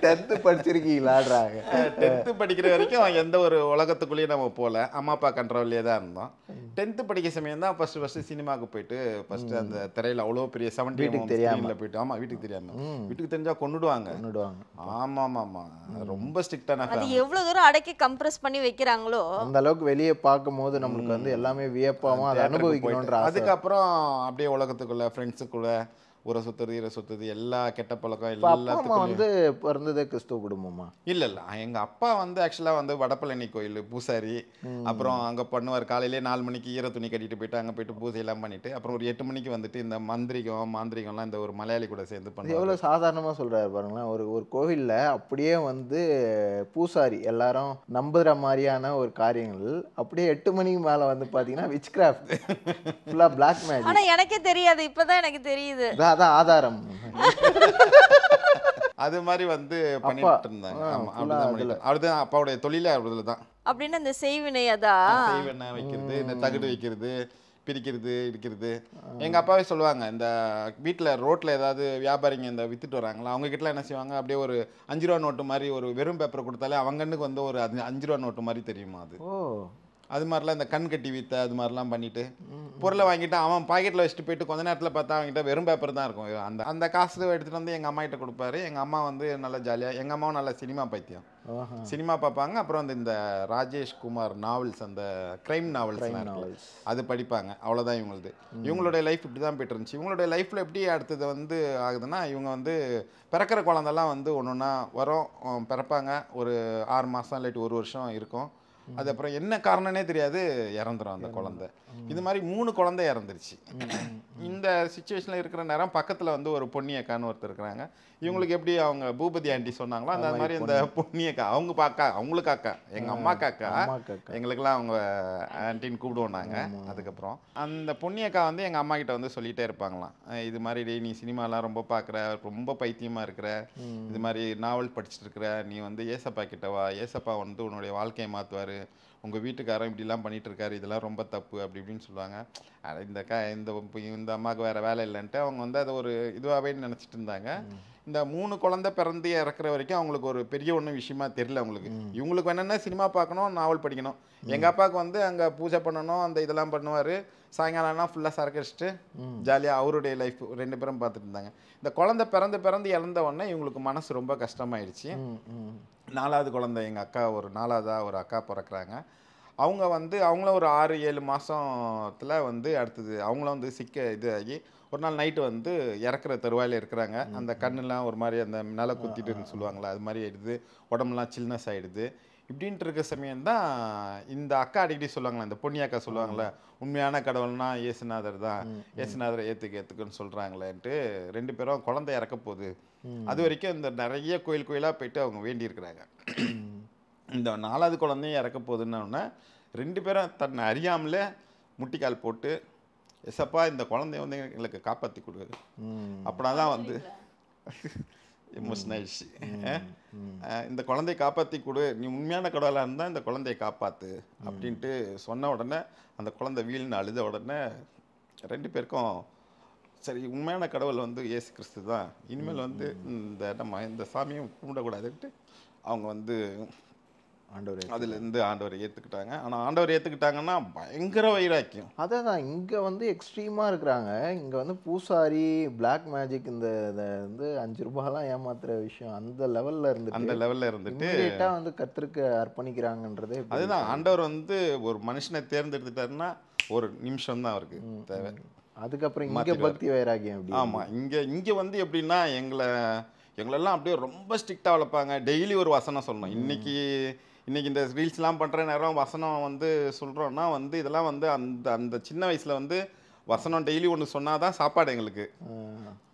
10th படிச்சிருக்கீங்களான்றாங்க.
10th படிக்கிற வரைக்கும் எந்த ஒரு உலகத்துக்குள்ளேயும் நம்ம போகல, அம்மா அப்பா கண்ட்ரோல்லே தான் இருந்தோம். 10th படிக்கிற சமயம் தான் ஃபஸ்ட்டு சினிமாவுக்கு போயிட்டு ஃபஸ்ட்டு அந்த திரையில் அவ்வளோ பெரிய 70 ஸ்க்ரீனில் போயிட்டு. ஆமாம், வீட்டுக்கு தெரியாமல். வீட்டுக்கு தெரிஞ்சால் கொண்டுடுவாங்க. ஆமாம் ஆமாம், ரொம்ப ஸ்ட்ரிக்டான.
அது எவ்வளோ தூரம் அடக்கி கம்ப்ரஸ் பண்ணி வைக்கிறாங்களோ
அந்த அளவுக்கு வெளியே பார்க்கும்போது நம்மளுக்கு வந்து எல்லாமே வியப்பாகவும் அதை அனுபவிக்கணுன்ற.
அதுக்கப்புறம் அப்படியே உலகத்துக்குள்ள ஃப்ரெண்ட்ஸுக்குள்ள ஊரை சுற்றுறது இரை சுற்றுறது எல்லா கெட்ட பழக்கம் எல்லாத்துக்கும்.
வந்து பிறந்ததே கிறிஸ்துவ குடும்பமா?
இல்லை இல்லை, எங்கள் அப்பா வந்து ஆக்சுவலாக வந்து வடபழனி கோயில் பூசாரி. அப்புறம் அங்கே பண்ணுவார், காலையிலே 4 மணிக்கு ஈர துணி கட்டிட்டு போயிட்டு அங்கே போயிட்டு பூஜையெல்லாம் பண்ணிட்டு அப்புறம் ஒரு 8 மணிக்கு வந்துட்டு இந்த மாந்திரிகம்லாம் இந்த ஒரு மலையாளி கூட சேர்ந்து பண்ணுவாங்க.
எவ்வளோ சாதாரணமாக சொல்கிறாரு பாருங்களேன். ஒரு கோவிலில் அப்படியே வந்து பூசாரி எல்லாரும் நம்புகிற மாதிரியான ஒரு காரியங்கள் அப்படியே 8 மணிக்கு மேலே வந்து பார்த்தீங்கன்னா விச் கிராஃப்ட் ஃபுல்லாக பிளாக் மேஜிக்.
ஆனால் எனக்கே தெரியாது, இப்போதான் எனக்கு தெரியுது.
அதான் ஆதாரம்.
அது மாதிரி வந்து பண்ணிட்டு இருந்தாங்க. அப்படிதான் அப்பாவுடைய தொழிலே அப்படில தான்.
அப்படின்னு இந்த செய்வினை அதான்
செய்வினை வைக்கிறது, இந்த தகுடு வைக்கிறது, பிரிக்கிறது, இடிக்கிறது. எங்கள் அப்பாவே சொல்லுவாங்க, இந்த வீட்டில் ரோட்டில் ஏதாவது வியாபாரிங்க இந்த வித்துட்டு வராங்களா, அவங்க கிட்டலாம் என்ன செய்வாங்க, அப்படியே ஒரு 5 ரூபா நோட்டு மாதிரி ஒரு வெறும் பேப்பரை கொடுத்தாலே அவங்கன்னுக்கு வந்து ஒரு 5 ரூபா நோட்டு மாதிரி தெரியுமா அது. அது மாதிரிலாம் இந்த கண் கட்டி வித்த அது மாதிரிலாம் பண்ணிட்டு பொருளை வாங்கிட்டு அவன் பாக்கெட்டில் வச்சுட்டு போயிட்டு கொஞ்ச நேரத்தில் பார்த்தா அவங்ககிட்ட வெறும் பேப்பர் தான் இருக்கும். அந்த அந்த காசு எடுத்துகிட்டு வந்து எங்கள் அம்மா கிட்ட கொடுப்பாரு. எங்கள் அம்மா வந்து நல்லா ஜாலியாக, எங்கள் அம்மாவும் நல்லா சினிமா பைத்தியம், சினிமா பார்ப்பாங்க. அப்புறம் வந்து இந்த ராஜேஷ் குமார் நாவல்ஸ், அந்த கிரைம் நாவல்ஸ் அது படிப்பாங்க. அவ்வளோதான் இவங்களுது. இவங்களுடைய லைஃப் இப்படி தான் போய்ட்டு இருந்துச்சு. இவங்களுடைய லைஃப்பில் எப்படி அடுத்தது வந்து ஆகுதுன்னா, இவங்க வந்து பிறக்கிற குழந்தெல்லாம் வந்து ஒன்று ஒன்றா வரும், பிறப்பாங்க, ஒரு 6 மாதம் இல்லாட்டி 1 வருஷம் இருக்கும். அது அப்புறம் என்ன காரணனே தெரியாது, இறந்துடும் அந்த குழந்தை. இது மாதிரி 3 குழந்தை இறந்துருச்சு. இந்த சுச்சுவேஷனில் இருக்கிற நேரம் பக்கத்தில் வந்து ஒரு பொன்னியக்கான்னு ஒருத்தர் இருக்கிறாங்க. இவங்களுக்கு எப்படி அவங்க பூபதி ஆண்டி சொன்னாங்களோ அந்த மாதிரி இந்த பொன்னியக்கா, அவங்க பாக்கா, அவங்களுக்கு அக்கா, எங்கள் அம்மா காக்கா, எங்களுக்கெல்லாம் அவங்க ஆண்டின்னு கூப்பிடுவோம் நாங்கள். அதுக்கப்புறம் அந்த பொன்னியக்கா வந்து எங்கள் அம்மா கிட்ட வந்து சொல்லிகிட்டே இருப்பாங்களாம், இது மாதிரி நீ சினிமாலாம் ரொம்ப பார்க்குற, ரொம்ப பைத்தியமாக இருக்கிற, இது மாதிரி நாவல் படிச்சுட்டு இருக்கிற, நீ வந்து ஏசப்பா கிட்ட வா, ஏசப்பா வந்து உன்னுடைய வாழ்க்கையை மாற்றுவார், உங்கள் வீட்டுக்காரன் இப்படிலாம் பண்ணிகிட்டு இருக்காரு, இதெல்லாம் ரொம்ப தப்பு அப்படி இப்படின்னு சொல்லுவாங்க. இந்த அம்மாவுக்கு வேறு வேலை இல்லைன்ட்டு அவங்க வந்து அதை ஒரு இதுவாகவே நினச்சிட்டு இருந்தாங்க. இந்த 3 குழந்தை பிறந்து இறக்குற வரைக்கும் அவங்களுக்கு ஒரு பெரிய ஒன்றும் விஷயமா தெரியல அவங்களுக்கு. இவங்களுக்கு என்னென்னா சினிமா பார்க்கணும், நாவல் படிக்கணும். எங்கள் அப்பாவுக்கு வந்து அங்கே பூஜை பண்ணணும், அந்த இதெல்லாம் பண்ணுவார். சாயங்காலம்னா ஃபுல்லாக சரக்கு அடிச்சுட்டு ஜாலியாக அவருடைய லைஃப் 2 பேரும் பார்த்துட்டு இருந்தாங்க. இந்த குழந்தை பிறந்து இறந்த உடனே இவங்களுக்கு மனசு ரொம்ப கஷ்டமாயிடுச்சு. 4வது குழந்தை எங்கள் அக்கா, ஒரு 4வதாக ஒரு அக்கா பிறக்கிறாங்க. அவங்க வந்து அவங்களும் ஒரு 6-7 மாதத்தில் வந்து அடுத்தது அவங்களும் வந்து இதாகி ஒரு நாள் நைட்டு வந்து இறக்குற தருவாயில் இருக்கிறாங்க. அந்த கண்ணெலாம் ஒரு மாதிரி அந்த நில குத்திட்டுன்னு சொல்லுவாங்களா, அது மாதிரி ஆகிடுது, உடம்புலாம் சில்னஸ் ஆகிடுது. இப்படின்ட்டு இருக்க சமயம் தான் இந்த அக்கா அடிக்கடி சொல்லுவாங்களா, இந்த பொன்னி அக்கா சொல்லுவாங்களே, உண்மையான கடவுள்னா இயேசுநாதர் தான், இயேசுநாதரை ஏற்றுக்குன்னு சொல்கிறாங்களேன்ட்டு 2 பேரும் குழந்தை இறக்க போகுது. அது வரைக்கும் இந்த நிறைய கோயிலாக போயிட்டு அவங்க வேண்டியிருக்கிறாங்க. இந்த 4வது குழந்தையும் இறக்க போகுதுன்னொன்னே 2 பேரும் தன்னை அறியாமலே முட்டிக்கால் போட்டு, எசப்பா இந்த குழந்தைய வந்து எங்களுக்கு காப்பாற்றி கொடு, அப்படின்னா தான் வந்து எமோஷன் ஆயிடுச்சு. இந்த குழந்தைய காப்பாற்றி கொடு, நீ உண்மையான கடவுளாக இருந்தால் இந்த குழந்தைய காப்பாற்று அப்படின்ட்டு சொன்ன உடனே அந்த குழந்தை வீழ்னு அழுத உடனே 2 பேருக்கும் சரி, உண்மையான கடவுள் வந்து இயேசு கிறிஸ்து தான், இனிமேல் வந்து இந்த சாமியை கும்பிடக்கூடாதுன்ட்டு அவங்க வந்து அதுலேருந்து ஆண்டவரை ஏற்றுக்கிட்டாங்க. ஆனால் ஆண்டவர் ஏற்றுக்கிட்டாங்கன்னா பயங்கர வைராக்கியம்.
அதை தான் இங்கே வந்து எக்ஸ்ட்ரீமாக இருக்கிறாங்க. இங்கே வந்து பூசாரி, பிளாக் மேஜிக், இந்த வந்து 5 ரூபாயெலாம் ஏமாத்துற விஷயம் அந்த லெவலில் இருந்துட்டு வந்து கர்த்தருக்கு அர்ப்பணிக்கிறாங்கன்றதே.
அதுதான் ஆண்டவர் வந்து ஒரு மனுஷனை தேர்ந்தெடுத்துட்டாருன்னா ஒரு நிமிஷம் தான் அவருக்கு தேவை.
அதுக்கப்புறம் இங்கே பக்தி வைராக்கியம்.
ஆமாம், இங்கே வந்து எப்படின்னா எங்களெல்லாம் அப்படியே ரொம்ப ஸ்ட்ரிக்டாக வளர்ப்பாங்க. டெய்லி ஒரு வசனம் சொல்லணும். இன்னைக்கு இந்த ரீல்ஸ்லாம் பண்ணுற நேரம் வசனம் வந்து சொல்கிறோன்னா வந்து இதெல்லாம் வந்து அந்த சின்ன வயசில் வந்து வசனம் டெய்லி ஒன்று சொன்னாதான் சாப்பாடு எங்களுக்கு.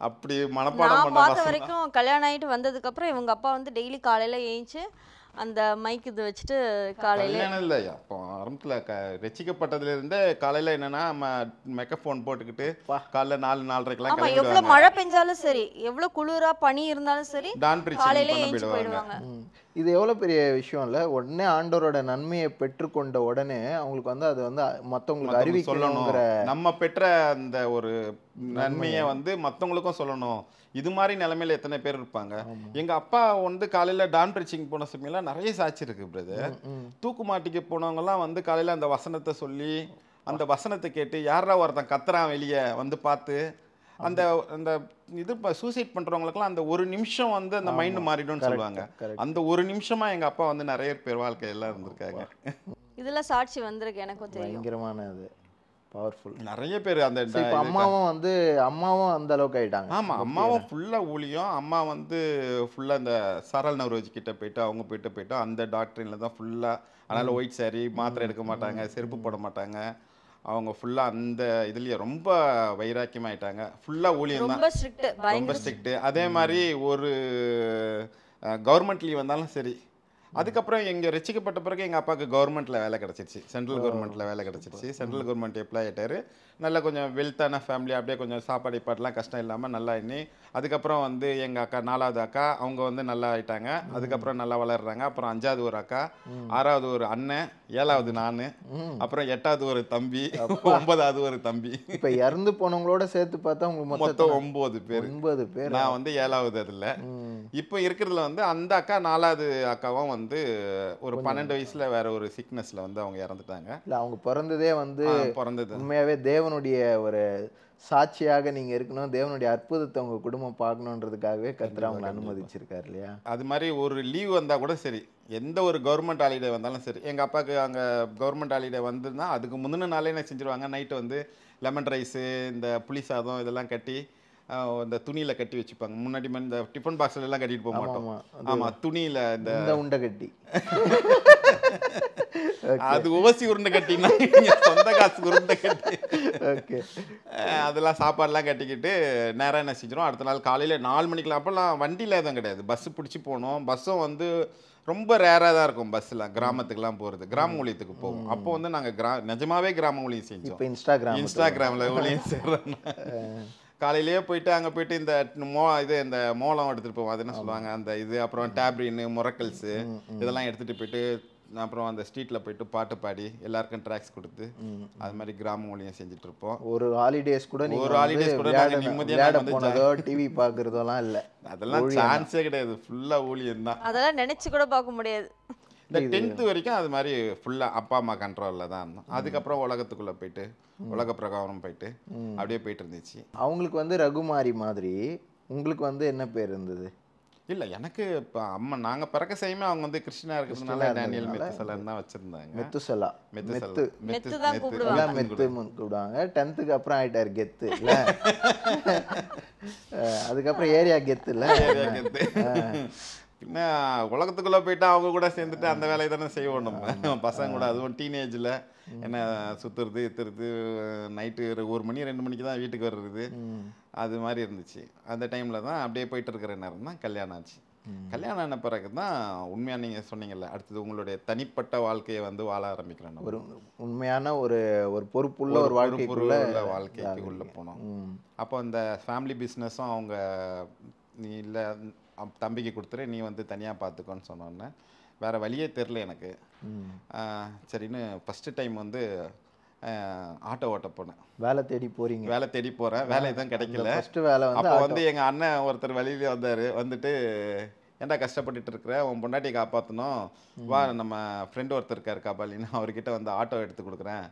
அப்படி மனப்பாடம் பண்ண
பார்த்த வரைக்கும் கல்யாணம் ஆகிட்டு வந்ததுக்கப்புறம் இவங்க அப்பா வந்து டெய்லி காலையில் ஏஞ்சி அந்த மைக் இது வச்சுட்டு காலையில்
இல்லை, அப்போ ஆரம்பத்தில் ரசிக்கப்பட்டதுலேருந்தே காலையில் என்னென்னா மெக்கஃபோன் போட்டுக்கிட்டு காலைல 4-4:30க்கெல்லாம்
எவ்வளோ மழை பெஞ்சாலும் சரி, எவ்வளோ குளிரா பனி இருந்தாலும் சரி, காலையில ஏஞ்சி போயிடுவாங்க.
இது எவ்வளோ பெரிய விஷயம் இல்லை. உடனே ஆண்டவரோட நன்மையை பெற்றுக்கொண்ட உடனே அவங்களுக்கு வந்து அது வந்து மற்றவங்களுக்கு அறிவிக்கணுங்கிற,
நம்ம பெற்ற அந்த ஒரு நன்மையை வந்து மற்றவங்களுக்கும் சொல்லணும். இது மாதிரி நிலைமையில எத்தனை பேர் இருப்பாங்க. எங்க அப்பா வந்து காலையில டான் பிரீச்சிங் போன சமயம்லாம் நிறைய சாட்சி இருக்கு பிரதர். தூக்குமாட்டிக்கு போனவங்கலாம் வந்து காலையில அந்த வசனத்தை சொல்லி அந்த வசனத்தை கேட்டு யாரா ஒருத்தன் கத்துறான் வெளியே வந்து பார்த்து அந்த அந்த இது சூசைட் பண்றவங்களுக்குலாம் அந்த ஒரு நிமிஷம் வந்து அந்த மைண்ட் மாறிடும்னு சொல்லுவாங்க. அந்த ஒரு நிமிஷமா எங்க அப்பா வந்து நிறைய பேர் வாழ்க்கையெல்லாம் இருந்திருக்காங்க.
இதுல சாட்சி வந்திருக்கு, எனக்கும் தெரியும்.
பயங்கரமான அது பவர்ஃபுல்.
நிறைய பேர் அந்த
அம்மாவும் அந்த அளவுக்கு ஆயிட்டாங்க.
ஆமாம், அம்மாவும் ஃபுல்லாக ஊழியம். அம்மா வந்து ஃபுல்லாக இந்த சரல் நவரோஜி கிட்ட போயிட்டு அவங்க போயிட்டு அந்த டாக்டரின்ல தான் ஃபுல்லாக. அதனால் ஒயிட் சாரி, மாத்திரை எடுக்க மாட்டாங்க, செருப்பு போட மாட்டாங்க. அவங்க ஃபுல்லாக அந்த இதுலேயே ரொம்ப வைராக்கியமாயிட்டாங்க. ஃபுல்லாக ஊழியம் தான், ரொம்ப ஸ்ட்ரிக்ட்டு. அதே மாதிரி ஒரு கவர்மெண்ட் லீவ் வந்தாலும் சரி. அதுக்கப்புறம் எங்கள் ரசிக்கப்பட்ட பிறகு எங்கள் அப்பாவுக்கு கவர்மெண்ட்டில் வேலை கிடச்சிருச்சு, சென்ட்ரல் கவர்மெண்ட்டில் வேலை கிடச்சிருச்சு. சென்ட்ரல் கவர்மெண்ட் எம்ப்ளாய் ஆகிட்டார். நல்லா கொஞ்சம் வெல்த்தான ஃபேமிலி, அப்படியே கொஞ்சம் சாப்பாடு பாட்டெலாம் கஷ்டம் இல்லாமல் நல்லா இன்னி. அதுக்கப்புறம் வந்து எங்கள் அக்கா 4வது அக்கா அவங்க வந்து நல்லா ஆயிட்டாங்க. அதுக்கப்புறம் நல்லா வளர்றாங்க. அப்புறம் 5வது ஒரு அக்கா, 6வது ஒரு அண்ணன், 7வது நான், அப்புறம் 8வது ஒரு தம்பி, 9வது ஒரு தம்பி.
இப்போ இறந்து போனவங்களோட சேர்த்து பார்த்தா உங்களுக்கு
மொத்தம் 9 பேர்.
9 பேர்.
நான் வந்து 7வது அதில். இப்போ இருக்கிறதுல வந்து அந்த அக்கா 4வது அக்காவும் வந்து ஒரு 12 வயசுல வேற ஒரு சிக்னஸ்ல வந்து அவங்க இறந்துட்டாங்க.
இல்லை அவங்க பிறந்ததே வந்து
பிறந்தது
உண்மையாகவே தேவனுடைய ஒரு சாட்சியாக நீங்கள் இருக்கணும், தேவனுடைய அற்புதத்தை உங்கள் குடும்பம் பார்க்கணுன்றதுக்காகவே கர்த்தர் அவங்களை அனுமதிச்சிருக்காரு இல்லையா?
அது மாதிரி ஒரு லீவ் வந்தால் கூட சரி, எந்த ஒரு கவர்மெண்ட் ஹாலிடே வந்தாலும் சரி, எங்கள் அப்பாவுக்கு அங்கே கவர்மெண்ட் ஹாலிடே வந்துன்னா அதுக்கு முந்தின நாளே என்ன செஞ்சுருவாங்க, நைட்டு வந்து லெமன் ரைஸு, இந்த புளி சாதம் இதெல்லாம் கட்டி இந்த துணியில் கட்டி வச்சுப்பாங்க. முன்னாடி இந்த டிஃபன் பாக்ஸில் எல்லாம் கட்டிட்டு போக மாட்டோம். ஆமாம், துணியில் இந்த
உண்டை கட்டி
அது ஓசி உருண்டை கட்டினா சொந்த காசு உருண்டை கட்டி
ஓகே
அதெல்லாம் சாப்பாடுலாம் கட்டிக்கிட்டு நேராக என்ன செஞ்சிடும், அடுத்த நாள் காலையில் 4 மணிக்கெலாம். அப்போல்லாம் வண்டியில் எதுவும் கிடையாது, பஸ்ஸு பிடிச்சி போகணும். பஸ்ஸும் வந்து ரொம்ப ரேராக தான் இருக்கும் பஸ்ஸெலாம், கிராமத்துக்குலாம் போகிறது, கிராம ஊழியத்துக்கு போவோம். அப்போ வந்து நாங்கள் நிஜமாவே கிராம ஊழியம் செஞ்சோம்.
இப்போ
இன்ஸ்டாகிராமில் ஊழியம் செய்கிறோம். காலையிலேயே போயிட்டு அங்கே போயிட்டு இந்த இந்த மோளம் எடுத்துகிட்டு போவோம், அது என்ன சொல்லுவாங்க அந்த இது, அப்புறம் டேப்ரின்னு மொரக்கல்ஸு இதெல்லாம் எடுத்துகிட்டு போயிட்டு அப்புறம் அந்த ஸ்ட்ரீட்டில் போயிட்டு பாட்டு பாடி எல்லாருக்கும் ட்ராக்ஸ் கொடுத்து அது மாதிரி கிராம ஊழியம் செஞ்சுட்டு இருப்போம்.
ஒரு ஹாலிடேஸ் கூட
நாங்கள் நிம்மதியாக
போனதோ டிவி பார்க்குறதெல்லாம் இல்லை,
அதெல்லாம் சான்ஸே கிடையாது, ஃபுல்லாக ஊழியம் தான்.
அதெல்லாம் நினச்சி கூட பார்க்க முடியாது.
இந்த 10th வரைக்கும் அது மாதிரி ஃபுல்லாக அப்பா அம்மா கண்ட்ரோலில் தான் இருந்தோம். அதுக்கப்புறம் உலகத்துக்குள்ளே போயிட்டு உலக பிரகாரம் போயிட்டு அப்படியே போயிட்டு இருந்துச்சு.
அவங்களுக்கு வந்து ரகுமாரி மாதிரி, உங்களுக்கு வந்து என்ன பேர் இருந்தது?
இல்லை, எனக்கு இப்போ அம்மா நாங்கள் பிறக்க செய்யுமே அவங்க வந்து கிறிஸ்டினாக இருக்கிறதுனால டேனியல் மெத்துசலான்னு தான் வச்சுருந்தாங்க.
மெத்துசலா
மெத்து தான் கூப்பிடுவாங்க.
மெத்து கூப்பிடுவாங்க. 10th அப்புறம் ஆயிட்டார் கெத்து இல்லை, அதுக்கப்புறம் ஏரியா கெத்து இல்லை,
ஏரியா கெத்து. பின்ன உலகத்துக்குள்ளே போயிட்டு அவங்க கூட சேர்ந்துட்டு அந்த வேலையை தானே செய்வோம் நம்ம பசங்க கூட. அதுவும் டீனேஜில் என்ன சுற்றுறது இத்துறது, நைட்டு 1 மணி 2 மணிக்கு தான் வீட்டுக்கு வர்றது, அது மாதிரி இருந்துச்சு. அந்த டைமில் தான் அப்படியே போயிட்டு இருக்கிற நேரம் தான் கல்யாணம் ஆச்சு. கல்யாணம் ஆன பிறகு தான் உண்மையாக நீங்கள் சொன்னீங்கல்ல, அடுத்தது உங்களுடைய தனிப்பட்ட வாழ்க்கையை வந்து வாழ ஆரம்பிக்கிறேன்.
ஒரு உண்மையான ஒரு பொறுப்புள்ள ஒரு
வாழ்க்கைக்குள்ளே போனோம். அப்போ அந்த ஃபேமிலி பிஸ்னஸும் அவங்க நீ இல்லை தம்பிக்கு கொடுத்துரு, நீ வந்து தனியாக பார்த்துக்கோன்னு சொன்னோன்னே வேறு வழியே தெரில எனக்கு. சரின்னு ஃபஸ்ட்டு டைம் வந்து ஆட்டோ ஓட்ட போனேன்.
வேலை தேடி போகிறீங்க?
வேலை தேடி போகிறேன், வேலை எதுவும் கிடைக்கல.
ஃபஸ்ட்டு வேலை
அப்போ வந்து எங்கள் அண்ணன் ஒருத்தர் வழியிலே வந்தார். வந்துட்டு ஏன்டா கஷ்டப்பட்டுட்டு இருக்கிற, உன் பொண்டாட்டியை காப்பாற்றணும், வா நம்ம ஃப்ரெண்டு ஒருத்தர் இருக்கார் காப்பாளின்னு, அவர்கிட்ட வந்து ஆட்டோ எடுத்து கொடுக்குறேன்,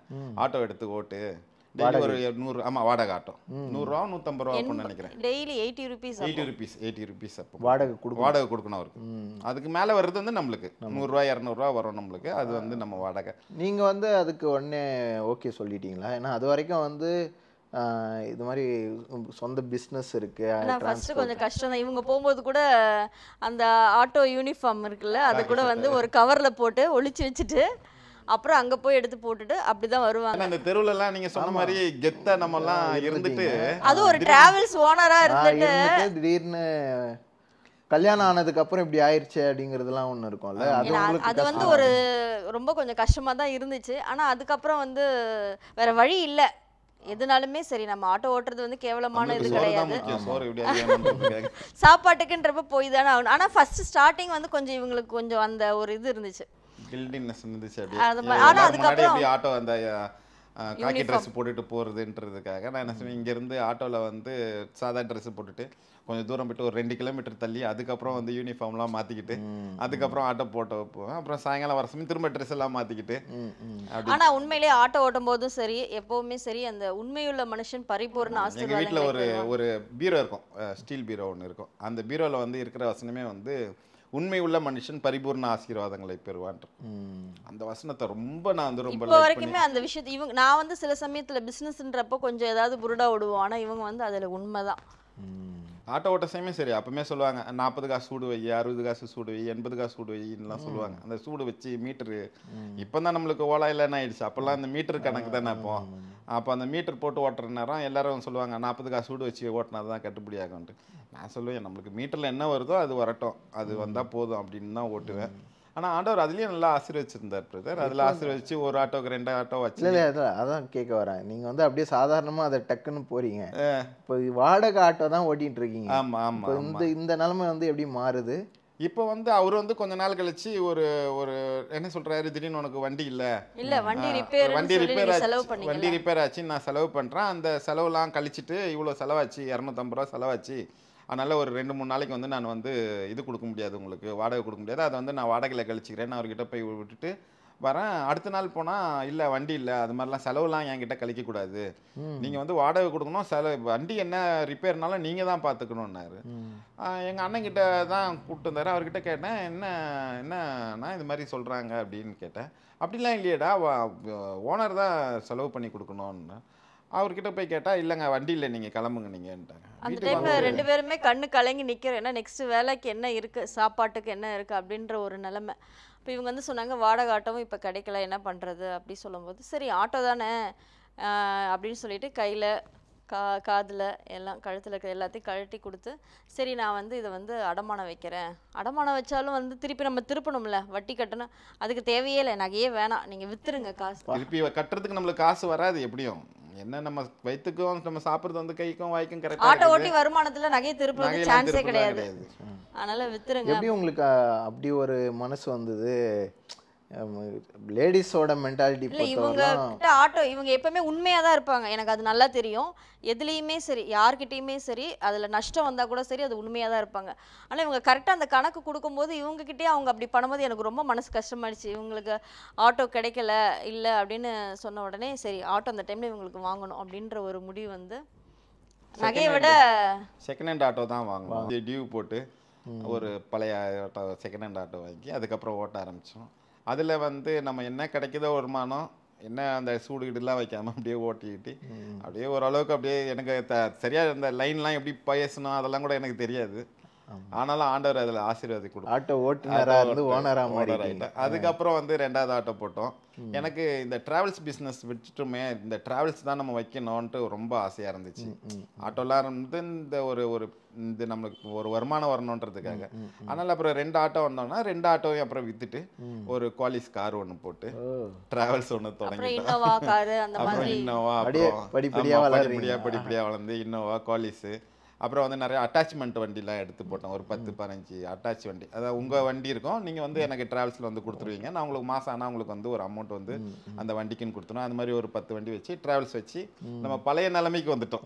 ஆட்டோ எடுத்து ஓட்டு, டெய்லி ஒரு 100, ஆமாம் வாடகை ஆட்டோ 100 ரூபா 150 ரூபா அப்படின்னு நினைக்கிறேன்.
டெய்லி 80 ருபீஸ்
அப்போ வாடகை கொடுக்கணும் அவருக்கு. அதுக்கு மேலே வர்றது வந்து நம்மளுக்கு 100 ரூபா 200 ரூபா வரும் நம்மளுக்கு, அது வந்து நம்ம வாடகை.
நீங்கள் வந்து அதுக்கு உடனே ஓகே சொல்லிட்டீங்களா? ஏன்னா அது வரைக்கும் வந்து இது மாதிரி சொந்த பிஸ்னஸ் இருக்கு.
ஃபர்ஸ்ட் கொஞ்சம் கஷ்டம் தான். இவங்க போகும்போது கூட அந்த ஆட்டோ யூனிஃபார்ம் இருக்குல்ல, அதை கூட வந்து ஒரு கவரில் போட்டு ஒளிச்சு வச்சுட்டு அப்புறம் அங்கே போய் எடுத்து போட்டுட்டு அப்படிதான் வருவாங்க.
அந்த தெருவுலலாம் நீங்கள் சொன்ன மாதிரி கெத்தா நம்மலாம் இருந்துட்டு,
அது ஒரு டிராவல்ஸ் ஓனராக இருந்துட்டு
திடீர்னு கல்யாணம் ஆனதுக்கு அப்புறம் இப்படி ஆயிடுச்சு அப்படிங்கிறதுலாம் ஒன்று இருக்கும்ல,
அது வந்து ஒரு ரொம்ப கொஞ்சம் கஷ்டமாக தான் இருந்துச்சு. ஆனால் அதுக்கப்புறம் வந்து வேற வழி இல்லை, எதுனாலுமே சரி நம்ம ஆட்டோ ஓட்டுறது வந்து கேவலமான இது கிடையாது, சாப்பாட்டுக்குன்றப்ப போய் தானே ஆகணும். ஆனால் ஃபர்ஸ்ட் ஸ்டார்டிங் வந்து கொஞ்சம் இவங்களுக்கு கொஞ்சம் அந்த ஒரு இது இருந்துச்சு,
கில்டினஸ் இருந்துச்சு.
ஆனா அதுக்கப்புறம்
ஆட்டோ அந்த காக்கி ட்ரெஸ் போட்டுட்டு போகிறதுன்றதுக்காக நான் என்ன சொன்னேன், இங்கேருந்து ஆட்டோவில் வந்து சாதா ட்ரெஸ் போட்டுட்டு கொஞ்சம் தூரம் போய்ட்டு ஒரு 2 கிலோமீட்டர் தள்ளி அதுக்கப்புறம் வந்து யூனிஃபார்ம்லாம் மாற்றிக்கிட்டு அதுக்கப்புறம் ஆட்டோ போட்டு வைப்போம். அப்புறம் சாயங்காலம் வர சமயம் திரும்ப ட்ரெஸ் எல்லாம் மாற்றிக்கிட்டு.
ஆனால் உண்மையிலேயே ஆட்டோ ஓட்டும் போதும் சரி எப்போவுமே சரி அந்த உண்மையுள்ள மனுஷன் பரிபூர்ண ஆசீர்வாதம்.
எங்கள் வீட்டில் ஒரு பீரோ இருக்கும், ஸ்டீல் பீரோ ஒன்று இருக்கும். அந்த பீரோவில் வந்து இருக்கிற வசனமே வந்து உண்மை உள்ள மனுஷன் பரிபூர்ண ஆசீர்வாதங்களை பெறுவான். அந்த வசனத்தை ரொம்ப நான் வந்து ரொம்ப
இப்போ வரைக்குமே அந்த விஷயத்தை இவங்க நான் வந்து சில சமயத்துல பிசினஸ்ன்றப்போ கொஞ்சம் ஏதாவது புருடா விடுவோம், ஆனா இவங்க வந்து அதுல உண்மைதான்.
ஆட்டோ ஓட்ட சமயமே சரி அப்பவுமே சொல்லுவாங்க 40 காசு சூடு வை, 60 காசு சூடு வை, 80 காசு சூடு வைலாம் சொல்லுவாங்க. அந்த சூடு வச்சு மீட்டரு இப்போ தான் நம்மளுக்கு ஓலா இல்லைன்னு ஆயிடுச்சு, அப்போல்லாம் அந்த மீட்டர் கணக்கு தானே. அப்போ அந்த மீட்டர் போட்டு ஓட்டுற நேரம் எல்லாரும் சொல்லுவாங்க 40 காசு சூடு வச்சு ஓட்டினா தான் கட்டுப்படி ஆகும்ட்டு. நான் சொல்லுவேன் நம்மளுக்கு மீட்டரில் என்ன வருதோ அது வரட்டும், அது வந்தால் போதும் அப்படின்னு தான் ஓட்டுவேன். ஆனால் ஆண்டவர் அதுலேயும் நல்லா ஆசீர்வச்சிருந்தார் பிரதர். அதில் ஆசீர்வச்சு ஒரு ஆட்டோக்கு 2 ஆட்டோ வச்சு.
இல்லை அதான் கேட்க வரேன், நீங்கள் வந்து அப்படியே சாதாரணமாக அதை டக்குன்னு போகிறீங்க, இப்போ வாடகை ஆட்டோ தான் ஓட்டிகிட்டு இருக்கீங்க.
ஆமாம் ஆமாம்.
இந்த நிலைமை வந்து எப்படி மாறுது?
இப்போ வந்து அவர் வந்து கொஞ்ச நாள் கழிச்சு ஒரு என்ன சொல்றாரு, திடீர்னு உனக்கு வண்டி இல்லை,
வண்டி ரிப்பேர்
ஆச்சு, நான் செலவு பண்ணுறேன், அந்த செலவுலாம் கழிச்சிட்டு இவ்வளோ செலவாச்சு 250 ரூபா செலவாச்சு அதனால் ஒரு 2-3 நாளைக்கு வந்து நான் வந்து இது கொடுக்க முடியாது, உங்களுக்கு வாடகை கொடுக்க முடியாது, அதை வந்து நான் வாடகையில் கழிச்சிக்கிறேன், அவர்கிட்ட போய் விட்டுட்டு வரேன். அடுத்த நாள் போனால் இல்லை வண்டி இல்லை, அது மாதிரிலாம் செலவுலாம் என்கிட்ட கழிக்கக்கூடாது, நீங்கள் வந்து வாடகை கொடுக்கணும், வண்டி என்ன ரிப்பேர்னாலும் நீங்கள் தான் பார்த்துக்கணுன்னாரு. எங்கள் அண்ணன்கிட்ட தான் கூப்பிட்டு வந்தார். அவர்கிட்ட கேட்டேன், என்னன்னா இது மாதிரி சொல்கிறாங்க அப்படின்னு கேட்டேன். அப்படிலாம் இல்லையடா, ஓனர் தான் செலவு பண்ணி கொடுக்கணும்னு. அவர்கிட்ட போய் கேட்டால் இல்லைங்க வண்டி இல்லை, நீங்கள் கிளம்புங்க நீங்கன்ட்டாங்க.
அந்த டைமில் 2 பேருமே கண்ணு கலங்கி நிற்கிறோம். ஏன்னா நெக்ஸ்ட் வேலைக்கு என்ன இருக்குது, சாப்பாட்டுக்கு என்ன இருக்குது அப்படின்ற ஒரு நிலமை. இப்போ இவங்க வந்து சொன்னாங்க வாடகை ஆட்டோவும் இப்போ கிடைக்கல, என்ன பண்ணுறது அப்படி சொல்லும்போது, சரி ஆட்டோ தானே அப்படின்னு சொல்லிட்டு கையில் காதில் எல்லாம் கழுத்தில் இருக்கிற எல்லாத்தையும் கழட்டி கொடுத்து, சரி நான் வந்து இதை வந்து அடமானம் வைக்கிறேன், அடமானம் வச்சாலும் வந்து திருப்பி நம்ம திருப்பணும்ல, வட்டி கட்டணும், அதுக்கு தேவையே இல்லை, நகையே வேணாம், நீங்கள் விற்றுருங்க காசு.
திருப்பி கட்டுறதுக்கு நம்மளுக்கு காசு வராது எப்படியும், என்ன நம்ம வயிற்றுக்கும் நம்ம சாப்பிட்றது வந்து கைக்கும் வாய்க்கும் கரெக்டாக.
ஆட்டோ ஓட்டி வருமானத்தில் நகையை திருப்புறது சான்ஸே கிடையாது, அதனால் விற்றுருங்க.
எப்படி உங்களுக்கு அப்படி ஒரு மனசு வந்தது? லேடிஸோட மென்டாலிட்டி
இல்லை இவங்க ஆட்டோ இவங்க எப்பவுமே உண்மையாக தான் இருப்பாங்க, எனக்கு அது நல்லா தெரியும். எதுலேயுமே சரி, யார்கிட்டையுமே சரி, அதில் நஷ்டம் வந்தால் கூட சரி, அது உண்மையாக தான் இருப்பாங்க. ஆனால் இவங்க கரெக்டாக அந்த கணக்கு கொடுக்கும்போது இவங்ககிட்டே அவங்க அப்படி பண்ணும்போது எனக்கு ரொம்ப மனசு கஷ்டமாயிடுச்சு. இவங்களுக்கு ஆட்டோ கிடைக்கல இல்லை அப்படின்னு சொன்ன உடனே சரி ஆட்டோ அந்த டைமில் இவங்களுக்கு வாங்கணும் அப்படின்ற ஒரு முடிவு வந்து நகையை விட
செகண்ட் ஹேண்ட் ஆட்டோ தான் வாங்கணும். டியூ போட்டு ஒரு பழைய ஆட்டோ செகண்ட் ஹேண்ட் ஆட்டோ வாங்கி அதுக்கப்புறம் ஓட்ட ஆரம்பித்தோம். அதில் வந்து நம்ம என்ன கிடைக்குதோ வருமானம், என்ன அந்த சூடுகிட்டுலாம் வைக்காமல் அப்படியே ஓட்டிக்கிட்டு அப்படியே ஓரளவுக்கு அப்படியே எனக்கு சரியாக இந்த லைன்லாம் எப்படி பேசணும் அதெல்லாம் கூட எனக்கு தெரியாது. ஆனாலும் ஆண்டவர் அதில் ஆசீர்வாதி கொடுக்கும்.
ஆட்டோ ஓட்டுநராக இருந்து ஓனராக மாறிட்டேன்.
அதுக்கப்புறம் வந்து 2வது ஆட்டோ போட்டோம். எனக்கு இந்த டிராவல்ஸ் பிஸ்னஸ் விட்டுட்டுமே இந்த டிராவல்ஸ் தான் நம்ம வைக்கணும்ன்ட்டு ரொம்ப ஆசையாக இருந்துச்சு. ஆட்டோலாம் வந்து இந்த ஒரு இது நம்மளுக்கு ஒரு வருமானம் வரணுன்றதுக்காக. அதனால் அப்புறம் 2 ஆட்டோ வந்தோம்னா 2 ஆட்டோவையும் அப்புறம் விற்றுட்டு ஒரு குவாலிஸ் கார் ஒன்று போட்டு டிராவல்ஸ் ஒன்று தொடங்கிட்டோம். அப்புறம் இன்னோவா படிப்படியாக வளர்ந்து இன்னோவா குவாலிஸு, அப்புறம் வந்து நிறைய அட்டாச்மெண்ட் வண்டிலாம் எடுத்து போட்டோம். ஒரு 10-15 அட்டாச் வண்டி, அதாவது உங்கள் வண்டி இருக்கும், நீங்கள் வந்து எனக்கு டிராவல்ஸில் வந்து கொடுத்துருவீங்க, நான் உங்களுக்கு மாதம் ஆனால் உங்களுக்கு வந்து ஒரு அமௌண்ட் வந்து அந்த வண்டிக்குன்னு கொடுத்துருவோம். அந்த மாதிரி ஒரு 10 வண்டி வச்சு டிராவல்ஸ் வச்சு நம்ம பழைய நிலைமைக்கு வந்துட்டோம்.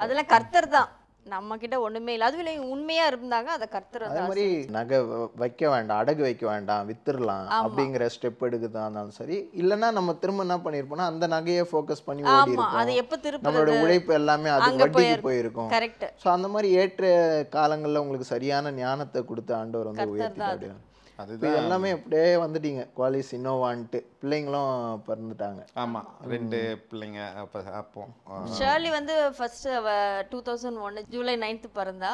அதெல்லாம் கர்த்தர் தான், நம்ம கிட்ட ஒண்ணுமே இல்லை, அதுவும் உண்மையா இருந்தாங்க. அதை கர்த்தர்
அதே மாதிரி நகை வைக்க வேண்டாம், அடகு வைக்க வேண்டாம், வித்துடலாம் அப்படிங்கிற ஸ்டெப் எடுக்கிறதா இருந்தாலும் சரி, இல்லைன்னா நம்ம திரும்ப என்ன பண்ணியிருப்போம்னா அந்த நகையை ஃபோக்கஸ் பண்ணி ஓடி இருக்கோம், நம்மளோட உழைப்பு எல்லாமே அது வட்டிக்கு போயிருக்கும்.
கரெக்ட்.
ஸோ அந்த மாதிரி ஏற்ற காலங்களில் உங்களுக்கு சரியான ஞானத்தை கொடுத்து ஆண்டவர் வந்து உயர்த்தி அது எல்லாமே அப்படியே வந்துட்டீங்க. குவாலிஸ் இன்னோவான்ட்டு பிள்ளைங்களும் பிறந்துட்டாங்க.
ஆமாம், 2 பிள்ளைங்க. அப்போ
ஷர்லி வந்து ஃபர்ஸ்ட் 2001 ஜூலை 9th பிறந்தா.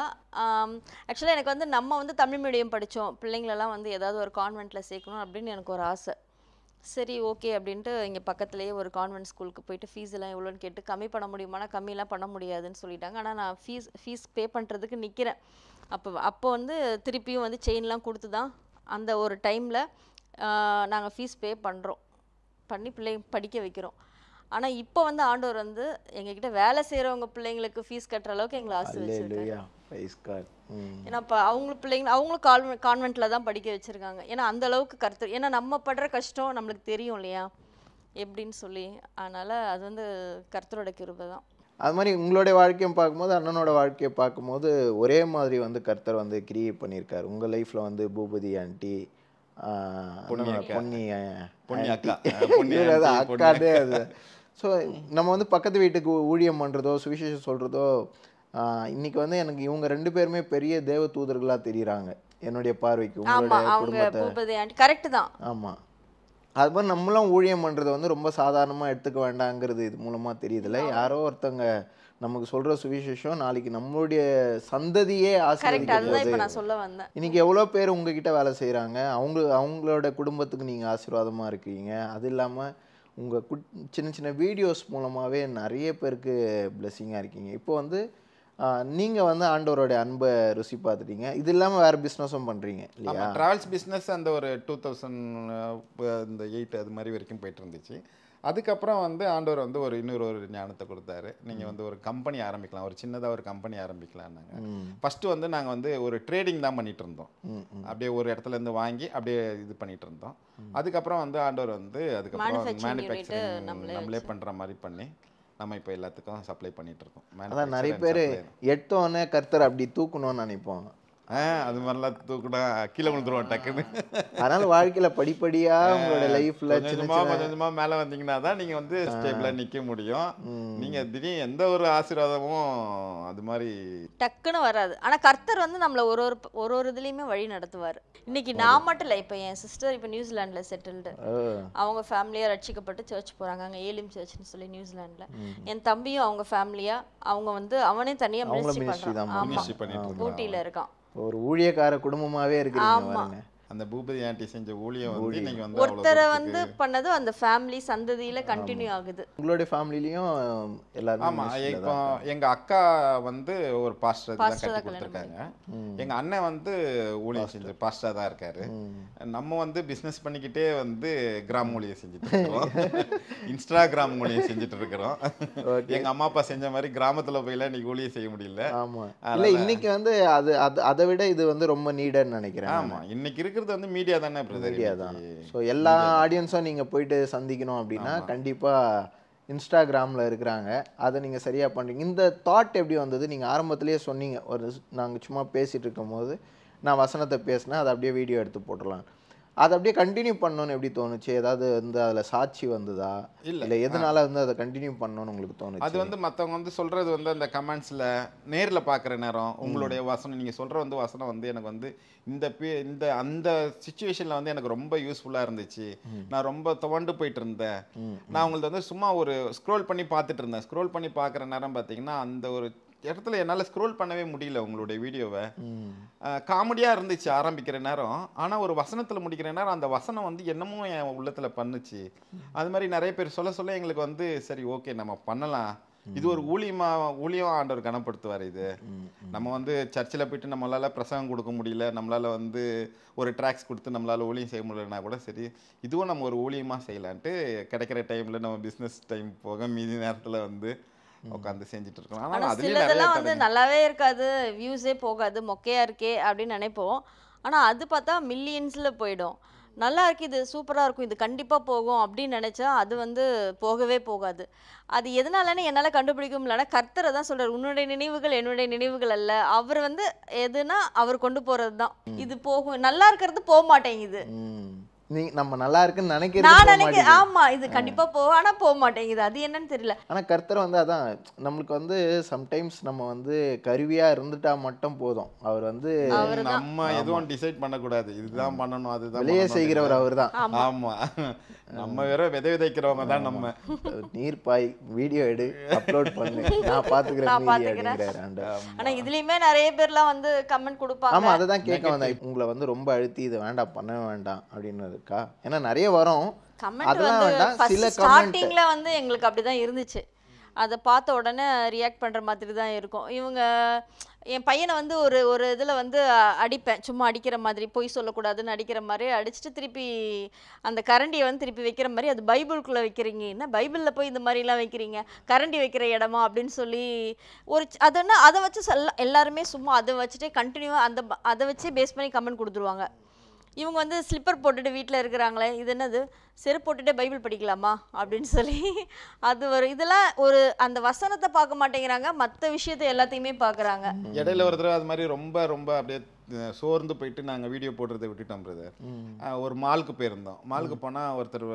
ஆக்சுவலாக எனக்கு வந்து நம்ம வந்து தமிழ் மீடியம் படித்தோம், பிள்ளைங்களெல்லாம் வந்து ஏதாவது ஒரு கான்வென்ட்டில் சேர்க்கணும் அப்படின்னு எனக்கு ஒரு ஆசை. சரி ஓகே அப்படின்ட்டு இங்கே பக்கத்துலேயே ஒரு கான்வென்ட் ஸ்கூலுக்கு போயிட்டு ஃபீஸ் எல்லாம் எவ்வளோன்னு கேட்டு கம்மி பண்ண முடியுமானா கம்மியெல்லாம் பண்ண முடியாதுன்னு சொல்லிட்டாங்க. ஆனால் நான் ஃபீஸ் பே பண்ணுறதுக்கு நிற்கிறேன். அப்போ வந்து திருப்பியும் வந்து செயின்லாம் கொடுத்து தான் அந்த ஒரு டைமில் நாங்கள் ஃபீஸ் பே பண்ணி பிள்ளைங்க படிக்க வைக்கிறோம். ஆனால் இப்போ வந்து ஆண்டவர் வந்து எங்ககிட்ட வேலை செய்கிறவங்க பிள்ளைங்களுக்கு ஃபீஸ் கட்டுற அளவுக்கு எங்களை ஆசீர்வதிச்சிருக்காங்க. ஏன்னா இப்போ அவங்களும் கான்வென்ட்டில் தான் படிக்க வச்சுருக்காங்க. ஏன்னா அந்த அளவுக்கு கர்த்தர், ஏன்னா நம்ம படுற கஷ்டம் நம்மளுக்கு தெரியும் இல்லையா எப்படின்னு சொல்லி, அதனால் அது வந்து கர்த்தரோட கிருபை தான்.
அது மாதிரி உங்களுடைய வாழ்க்கையை பார்க்கும்போது அண்ணனோட வாழ்க்கையை பார்க்கும்போது ஒரே மாதிரி வந்து கர்த்தர் வந்து கிரியேட் பண்ணியிருக்காரு. உங்கள் லைஃப்பில் வந்து பூபதி ஆண்டி, அக்காதே அது. ஸோ நம்ம வந்து பக்கத்து வீட்டுக்கு ஊழியம் பண்ணுறதோ சுவிசேஷம் சொல்கிறதோ, இன்னைக்கு வந்து எனக்கு இவங்க 2 பேருமே பெரிய தேவ தூதர்களாக தெரியுறாங்க என்னுடைய பார்வைக்கு. உங்களுடைய குடும்பத்தை
கரெக்ட் தான்.
ஆமாம், அது மாதிரி நம்மளும் ஊழியம் பண்ணுறது வந்து ரொம்ப சாதாரணமாக எடுத்துக்க வேண்டாங்கிறது இது மூலமாக தெரியுதுல்ல. யாரோ ஒருத்தவங்க நமக்கு சொல்கிற சுவிசேஷம் நாளைக்கு நம்மளுடைய சந்ததியே ஆசீர்வதிக்கிறது. இன்னைக்கு எவ்வளோ பேர் உங்ககிட்ட வேலை செய்கிறாங்க, அவங்களோட குடும்பத்துக்கு நீங்கள் ஆசீர்வாதமாக இருக்கீங்க. அது இல்லாமல் உங்கள் சின்ன சின்ன வீடியோஸ் மூலமாகவே நிறைய பேருக்கு பிளெஸ்ஸிங்காக இருக்கீங்க. இப்போ வந்து நீங்கள் வந்து ஆண்டவரோட அன்பை ருசி பார்த்துட்டீங்க. இது இல்லாமல் வேறு பிஸ்னஸும் பண்ணுறீங்க இல்லையா?
ட்ராவல்ஸ் பிஸ்னஸ் அந்த ஒரு 2008 அது மாதிரி வரைக்கும் போயிட்டு இருந்துச்சு. அதுக்கப்புறம் வந்து ஆண்டவர் வந்து இன்னொரு ஞானத்தை கொடுத்தாரு. நீங்கள் வந்து ஒரு கம்பெனி ஆரம்பிக்கலாம், ஒரு சின்னதாக ஒரு கம்பெனி ஆரம்பிக்கலாம்னாங்க. ஃபஸ்ட்டு வந்து நாங்கள் வந்து ஒரு ட்ரேடிங் தான் பண்ணிட்டு இருந்தோம். அப்படியே ஒரு இடத்துலேருந்து வாங்கி அப்படியே இது பண்ணிட்டு இருந்தோம். அதுக்கப்புறம் வந்து ஆண்டவர் வந்து அதுக்கப்புறம் மேனுஃபேக்சரிங் நம்மளே பண்ணுற மாதிரி பண்ணி நம்ம இப்போ எல்லாத்துக்கும் சப்ளை பண்ணிட்டு இருக்கோம்.
அதான் நிறைய பேர் எடுத்தோடனே கர்த்தர் அப்படி தூக்கணும்னு நினைப்போம்.
அது மாதிரிலாம் தூக்குனா கீழே விழுந்துருவோம் டக்குன்னு.
அதனால வாழ்க்கையில படிப்படியா உங்களோட லைஃப்ல
கொஞ்சமா கொஞ்சமா மேல வந்தீங்கன்னா தான் நீங்க வந்து ஸ்டேபிளா நிக்க முடியும். நீங்க திடீர்னு எந்த ஒரு ஆசீர்வாதமும் அது மாதிரி
டக்குன்னு வராது. ஆனா கர்த்தர் வந்து நம்மள ஒரு இதுலயுமே வழி நடத்துவார். இன்னைக்கு நான் மட்டும் இல்லை, இப்போ என் சிஸ்டர் இப்போ நியூசிலாண்டில் செட்டில்டு. அவங்க ஃபேமிலியாக ரட்சிக்கப்பட்டு சர்ச் போகிறாங்க, அங்கே ஏலிம் சர்ச்னு சொல்லி நியூசிலாண்டில். என் தம்பியும் அவங்க ஃபேமிலியாக அவங்க வந்து அவனே தனியாக மினிஸ்ட்ரி பண்ணுறான். ஆமாம், ஊட்டியில் இருக்கான்.
ஒரு ஊழியக்கார குடும்பமாகவே இருக்கிறீங்க.
அந்த பூபதி ஆண்டி செஞ்ச ஊழியம் வந்து நீங்க வந்து
ஒருத்தரை வந்து பண்ணது அந்த ஃபேமிலி சந்ததியில கண்டினியூ ஆகுது.
உங்களுடைய ஃபேமிலிலயும் எல்லாரும்?
ஆமா, இப்போ எங்க அக்கா வந்து ஒரு பாஸ்டர் தான் கட்டி கொடுத்துருக்காங்க. எங்க அண்ணன் வந்து ஊழியம் செஞ்ச பாஸ்டரா தான் இருக்காரு. நம்ம வந்து பிசினஸ் பண்ணிக்கிட்டே வந்து கிராம ஊழியம் செஞ்சுட்டு இருக்கோம். இன்ஸ்டாகிராம் ஊழியம் செஞ்சுட்டு இருக்கிறோம். எங்க அம்மா அப்பா செஞ்ச மாதிரி கிராமத்துல போயில இன்னைக்கு ஊழியம் செய்ய முடியல.
ஆமா, இல்ல இன்னைக்கு வந்து அதை விட இது வந்து ரொம்ப நீடன்னு நினைக்கிறேன்.
ஆமா, இன்னைக்கு இருக்கிறது வந்து மீடியா தானே பிரதர்.
மீடியா தான். ஸோ எல்லா ஆடியன்ஸும் நீங்கள் போயிட்டு சந்திக்கணும் அப்படின்னா கண்டிப்பாக இன்ஸ்டாகிராமில் இருக்கிறாங்க. அதை நீங்கள் சரியாக பண்ணுறீங்க. இந்த தாட் எப்படி வந்தது? நீங்கள் ஆரம்பத்திலேயே சொன்னீங்க, ஒரு நாங்கள் சும்மா பேசிகிட்டு இருக்கும் போது நான் வசனத்தை பேசினேன், அதை அப்படியே வீடியோ எடுத்து போட்டுடலாம். அதை அப்படியே கண்டினியூ பண்ணணும்னு எப்படி தோணுச்சு? ஏதாவது வந்து அதில் சாட்சி வந்ததா? இல்லை எதனால வந்து அதை கண்டினியூ பண்ணணும்னு உங்களுக்கு தோணுச்சு?
அது வந்து மற்றவங்க வந்து சொல்கிறது வந்து அந்த கமெண்ட்ஸில் நேரில் பார்க்குற நேரம் உங்களுடைய வசனம், நீங்கள் சொல்கிற வந்து வசனம் வந்து எனக்கு வந்து இந்த அந்த சுச்சுவேஷனில் வந்து எனக்கு ரொம்ப யூஸ்ஃபுல்லாக இருந்துச்சு. நான் ரொம்ப துவண்டு போயிட்டு இருந்தேன். நான் உங்கள்ட்ட வந்து சும்மா ஒரு ஸ்க்ரோல் பண்ணி பார்த்துட்டு இருந்தேன். ஸ்க்ரோல் பண்ணி பார்க்குற நேரம் பார்த்தீங்கன்னா அந்த ஒரு இடத்துல என்னால் ஸ்க்ரோல் பண்ணவே முடியல உங்களுடைய வீடியோவை. காமெடியாக இருந்துச்சு ஆரம்பிக்கிற நேரம். ஆனால் ஒரு வசனத்தில் முடிக்கிற நேரம் அந்த வசனம் வந்து என்னமோ என் உள்ளத்தில் பண்ணுச்சு. அது மாதிரி நிறைய பேர் சொல்ல எங்களுக்கு வந்து சரி ஓகே நம்ம பண்ணலாம், இது ஒரு ஊழியம் ஆண்டவர் கனப்படுத்துவார். இது நம்ம வந்து சர்ச்சில் போயிட்டு நம்மளால் பிரசங்கம் கொடுக்க முடியல, நம்மளால் வந்து ஒரு ட்ராக்ஸ் கொடுத்து நம்மளால் ஊழியம் செய்ய முடியலன்னா கூட சரி இதுவும் நம்ம ஒரு ஊழியமாக செய்யலான்ட்டு கிடைக்கிற டைமில் நம்ம பிஸ்னஸ் டைம் போக மீதி நேரத்தில் வந்து உட்காந்து செஞ்சுட்டு இருக்கோம்.
ஆனால் சிலதெல்லாம் வந்து நல்லாவே இருக்காது, வியூஸே போகாது, மொக்கையாக இருக்கே அப்படின்னு நினைப்போம். ஆனால் அது பார்த்தா மில்லியன்ஸில் போயிடும். நல்லா இருக்கு, இது சூப்பராக இருக்கும், இது கண்டிப்பாக போகும் அப்படின்னு நினச்சா அது வந்து போகவே போகாது. அது எதனாலன்னு என்னால் கண்டுபிடிக்க முடியலன்னா கர்த்தரை தான் சொல்கிறார், உன்னுடைய நினைவுகள் என்னுடைய நினைவுகள் அல்ல. அவர் வந்து எதுனா அவர் கொண்டு போகிறது தான். இது போகும், நல்லா இருக்கிறது போக மாட்டேங்குது.
நம்ம நல்லா இருக்குன்னு நினைக்கிறேன்.
ஆமா, இது கண்டிப்பா போகும், ஆனா போக மாட்டேங்குது. அது என்னன்னு தெரியல.
ஆனா கர்த்தர் வந்து அதான் நம்மளுக்கு வந்து சம்டைம்ஸ் நம்ம வந்து கருவியா இருந்துட்டா மட்டும் போதும். அவர் வந்து
நம்ம எதுவும் டிசைட் பண்ணக்கூடாது, இதுதான் பண்ணணும் அதுதான்
வெளியே செய்கிறவர் அவர் தான்.
ஆமா, நம்ம வேற விதைக்கிறவங்க தான். நம்ம
நீர் பாய் வீடியோ எடு அப்லோட் பண்ணு, நான் பாத்துக்கிறேன்.
ஆனா இதுலயுமே நிறைய பேர்லாம் வந்து கமெண்ட் கொடுப்பாங்க.
ஆமா, அதை தான் கேட்க வந்தேன். உங்களை வந்து ரொம்ப அழுத்தி இது வேண்டாம் பண்ணவே வேண்டாம் அப்படின்னு இருக்கா? ஏன்னா நிறைய வரும்
கமெண்ட் வந்து சில ஸ்டார்டிங்ல வந்து எங்களுக்கு அப்படிதான் இருந்துச்சு. அதை பார்த்த உடனே ரியாக்ட் பண்ணுற மாதிரி தான் இருக்கும். என் பையனை வந்து ஒரு இதில் வந்து அடிப்பேன், சும்மா அடிக்கிற மாதிரி, பொய் சொல்லக்கூடாதுன்னு அடிக்கிற மாதிரி அடிச்சுட்டு திருப்பி அந்த கரண்டியை வந்து திருப்பி வைக்கிற மாதிரி, அது பைபிளுக்குள்ளே வைக்கிறீங்க, என்ன பைபிளில் போய் இந்த மாதிரிலாம் வைக்கிறீங்க, கரண்டி வைக்கிற இடமா அப்படின்னு சொல்லி அதொன்னா அதை வச்சு எல்லாருமே சும்மா அதை வச்சுட்டே கண்டினியூவாக அதை வச்சே பேஸ் பண்ணி கமெண்ட் கொடுத்துருவாங்க. இவங்க வந்து ஸ்லிப்பர் போட்டுட்டு வீட்டில் இருக்கிறாங்களே, இது என்னது செருப்பு போட்டுட்டே பைபிள் படிக்கலாமா அப்படின்னு சொல்லி அது இதெல்லாம் அந்த வசனத்தை பார்க்க மாட்டேங்கிறாங்க, மற்ற விஷயத்தை எல்லாத்தையுமே பார்க்குறாங்க.
இடையில ஒரு தடவை அது மாதிரி ரொம்ப ரொம்ப அப்படியே சோர்ந்து போயிட்டு நாங்கள் வீடியோ போடுறதை விட்டுட்டோம் பிரதர். ஒரு மாலுக்கு போயிருந்தோம். மாலுக்கு போனால் ஒருத்தர்